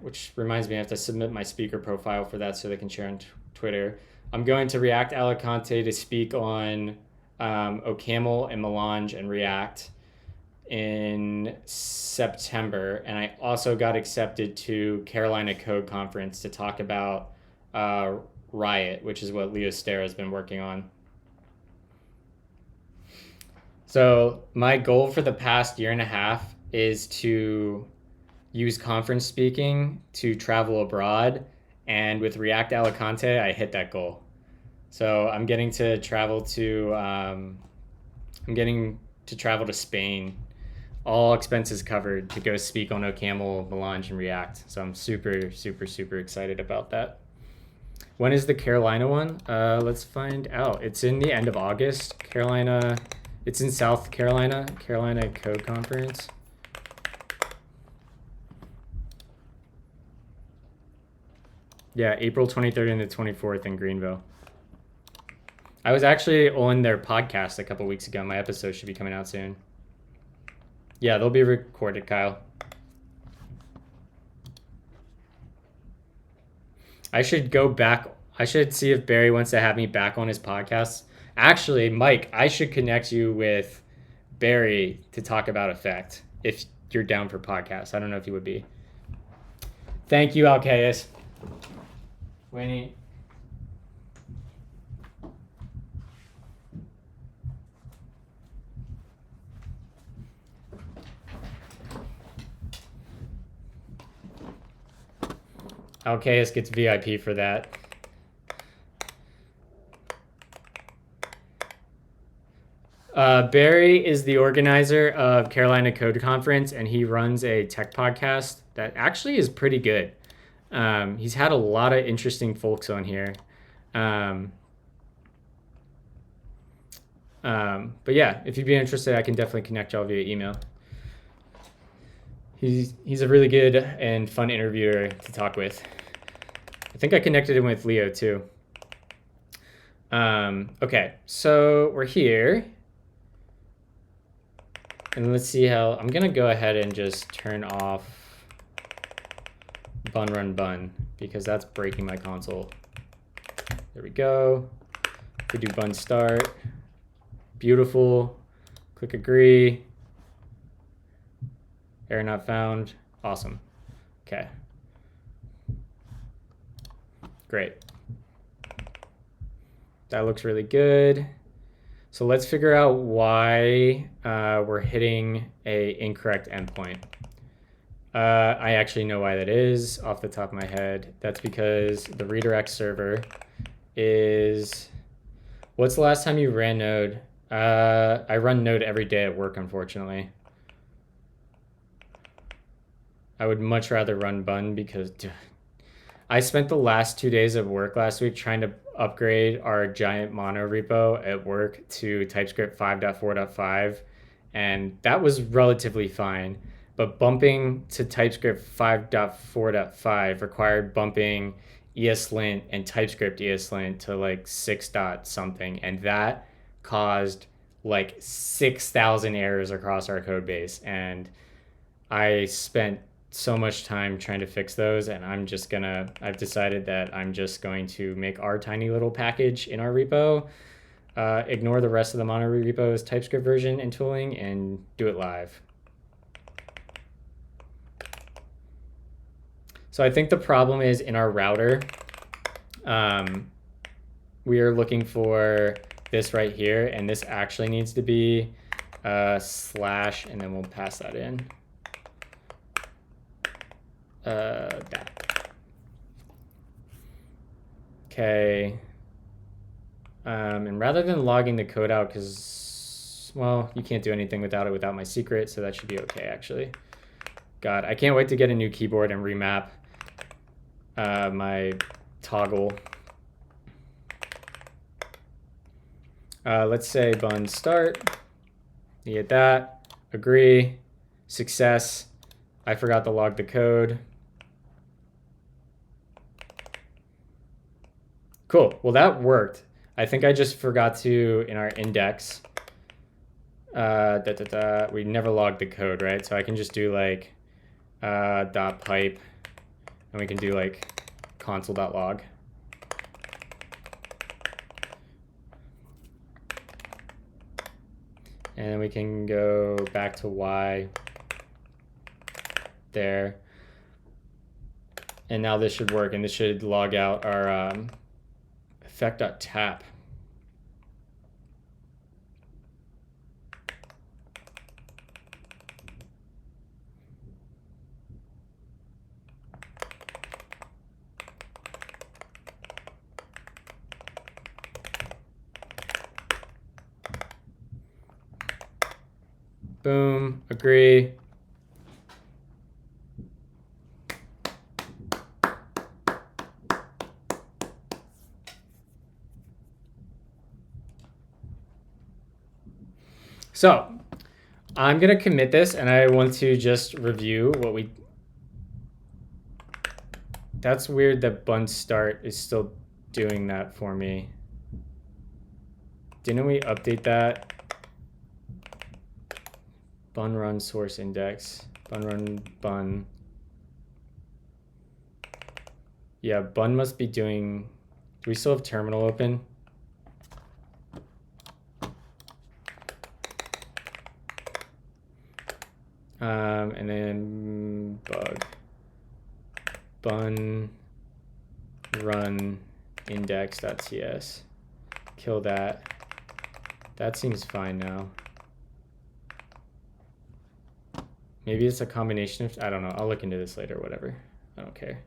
which reminds me I have to submit my speaker profile for that so they can share on Twitter. I'm going to React Alicante to speak on OCaml and Melange and React in September, and I also got accepted to Carolina Code Conference to talk about Riot, which is what Leo Stera has been working on. So my goal for the past year and a half is to use conference speaking to travel abroad, and with React Alicante, I hit that goal. So I'm getting to travel to Spain, all expenses covered, to go speak on OCaml, Melange, and React. So I'm super, super, super excited about that. When is the Carolina one? Let's find out. It's in the end of August. Carolina, it's in South Carolina, Carolina Code Conference. Yeah, April 23rd and the 24th in Greenville. I was actually on their podcast a couple weeks ago. My episode should be coming out soon. Yeah, they'll be recorded, Kyle. I should go back. I should see if Barry wants to have me back on his podcast. Actually, Mike, I should connect you with Barry to talk about Effect if you're down for podcasts. I don't know if you would be. Thank you, Alcaeus. Winnie. Alcaeus gets VIP for that. Barry is the organizer of Carolina Code Conference, and he runs a tech podcast that actually is pretty good. He's had a lot of interesting folks on here. But yeah, if you'd be interested, I can definitely connect y'all via email. He's a really good and fun interviewer to talk with. I think I connected him with Leo too. Okay, so we're here. And let's see how, I'm gonna go ahead and just turn off bun run bun because that's breaking my console. There we go. We do bun start. Beautiful. Click agree. Error not found. Awesome. Okay. Great. That looks really good. So let's figure out why we're hitting a incorrect endpoint. I actually know why that is off the top of my head. That's because the redirect server is... What's the last time you ran Node? I run Node every day at work, unfortunately. I would much rather run Bun because I spent the last 2 days of work last week trying to upgrade our giant mono repo at work to TypeScript 5.4.5, and that was relatively fine. But bumping to TypeScript 5.4.5 required bumping ESLint and TypeScript ESLint to like 6 dot something, and that caused like 6,000 errors across our code base. And I spent so much time trying to fix those, and I've decided that I'm just going to make our tiny little package in our repo, ignore the rest of the mono repo's TypeScript version and tooling, and do it live. So I think the problem is in our router. We are looking for this right here, and this actually needs to be slash, and then we'll pass that in. That. Okay. And rather than logging the code out, because, well, you can't do anything without it without my secret, so that should be okay, actually. God, I can't wait to get a new keyboard and remap my toggle. Let's say bun start. You get that. Agree. Success. I forgot to log the code. Cool. Well, that worked. I think I just forgot to, in our index, we never logged the code, right? So I can just do like dot pipe, and we can do like console.log. And then we can go back to Y there. And now this should work, and this should log out our effect.tap. Boom, agree. So I'm going to commit this, and I want to just review what we... That's weird that bun start is still doing that for me. Didn't we update that? Bun run source index. Bun run bun. Yeah, bun must be doing... Do we still have terminal open? And then bug. Bun run index.ts. Kill that. That seems fine now. Maybe it's a combination of, I don't know. I'll look into this later, whatever. I don't care.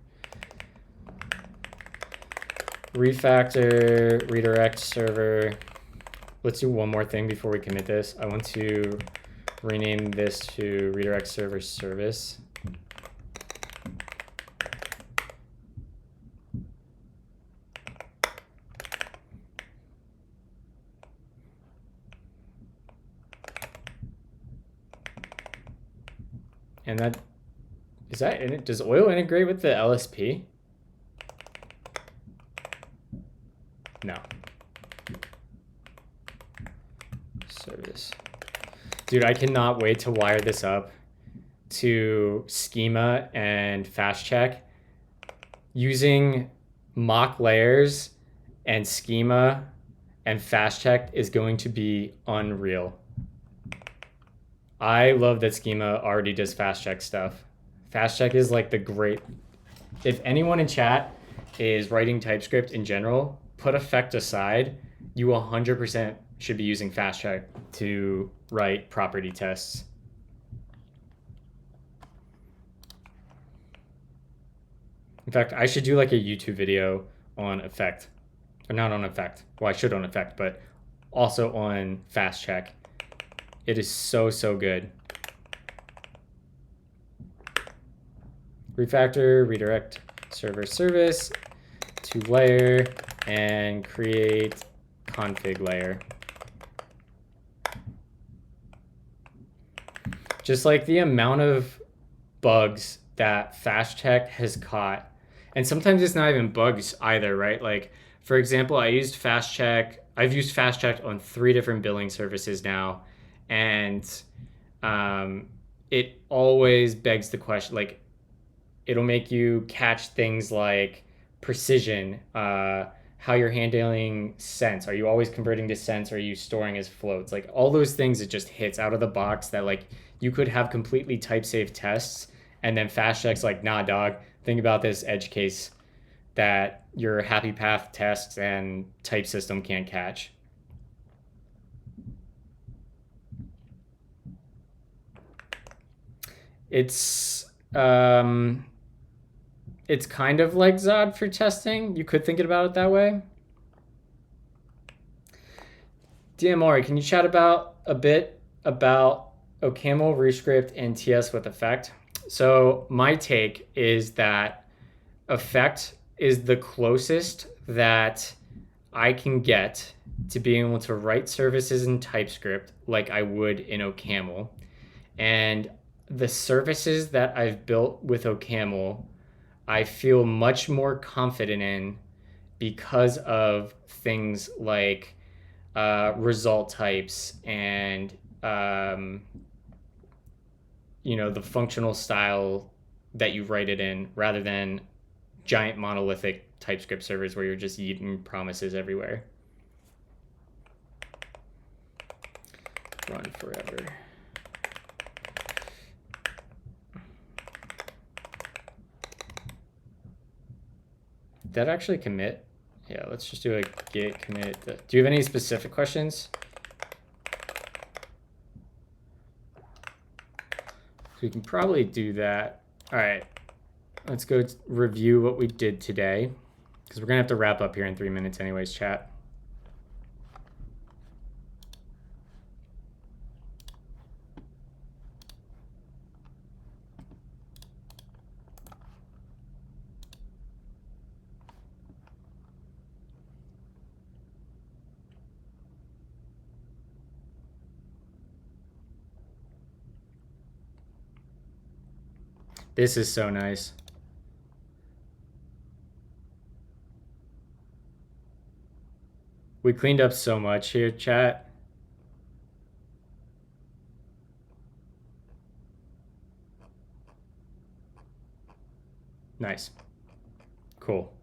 Refactor, redirect server. Let's do one more thing before we commit this. I want to rename this to redirect server service. And that, is that in it? Does oil integrate with the LSP? No. Service. Dude, I cannot wait to wire this up to schema and fast check. Using mock layers and schema and fast check is going to be unreal. I love that schema already does fast check stuff. Fast check is like the great... If anyone in chat is writing TypeScript in general, put effect aside, you 100% should be using FastCheck to write property tests. In fact, I should do like a YouTube video on effect. Or not on effect. Well, I should on effect, but also on FastCheck. It is so, so good. Refactor, redirect server service to layer, and create config layer. Just like the amount of bugs that FastCheck has caught, and sometimes it's not even bugs either, right? Like, for example, I've used FastCheck on 3 different billing services now, and it always begs the question, like, it'll make you catch things like precision, how you're handling cents. Are you always converting to cents? Or are you storing as floats? Like all those things, it just hits out of the box that like you could have completely type safe tests, and then FastCheck's like, nah, dog, think about this edge case that your happy path tests and type system can't catch. It's kind of like Zod for testing. You could think about it that way. DMR, can you chat about a bit about OCaml, Rescript, and TS with effect? So my take is that effect is the closest that I can get to being able to write services in TypeScript like I would in OCaml. And the services that I've built with OCaml, I feel much more confident in because of things like result types and the functional style that you write it in, rather than giant monolithic TypeScript servers where you're just eating promises everywhere. Run forever. Did that actually commit? Yeah, let's just do a git commit. Do you have any specific questions? So we can probably do that. All right, let's go review what we did today, because we're gonna have to wrap up here in 3 minutes anyways, chat. This is so nice. We cleaned up so much here, chat. Nice. Cool.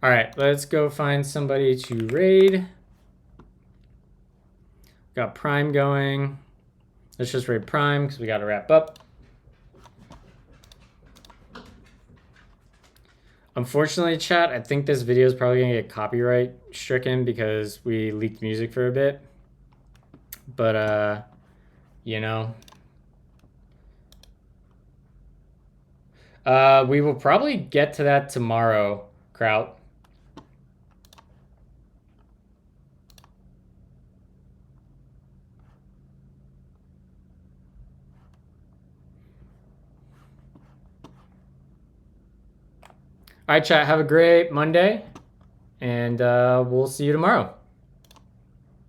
All right, let's go find somebody to raid. Got Prime going. Let's just raid Prime because we got to wrap up. Unfortunately, chat, I think this video is probably going to get copyright stricken because we leaked music for a bit. But, we will probably get to that tomorrow, Kraut. All right, chat, have a great Monday, and we'll see you tomorrow.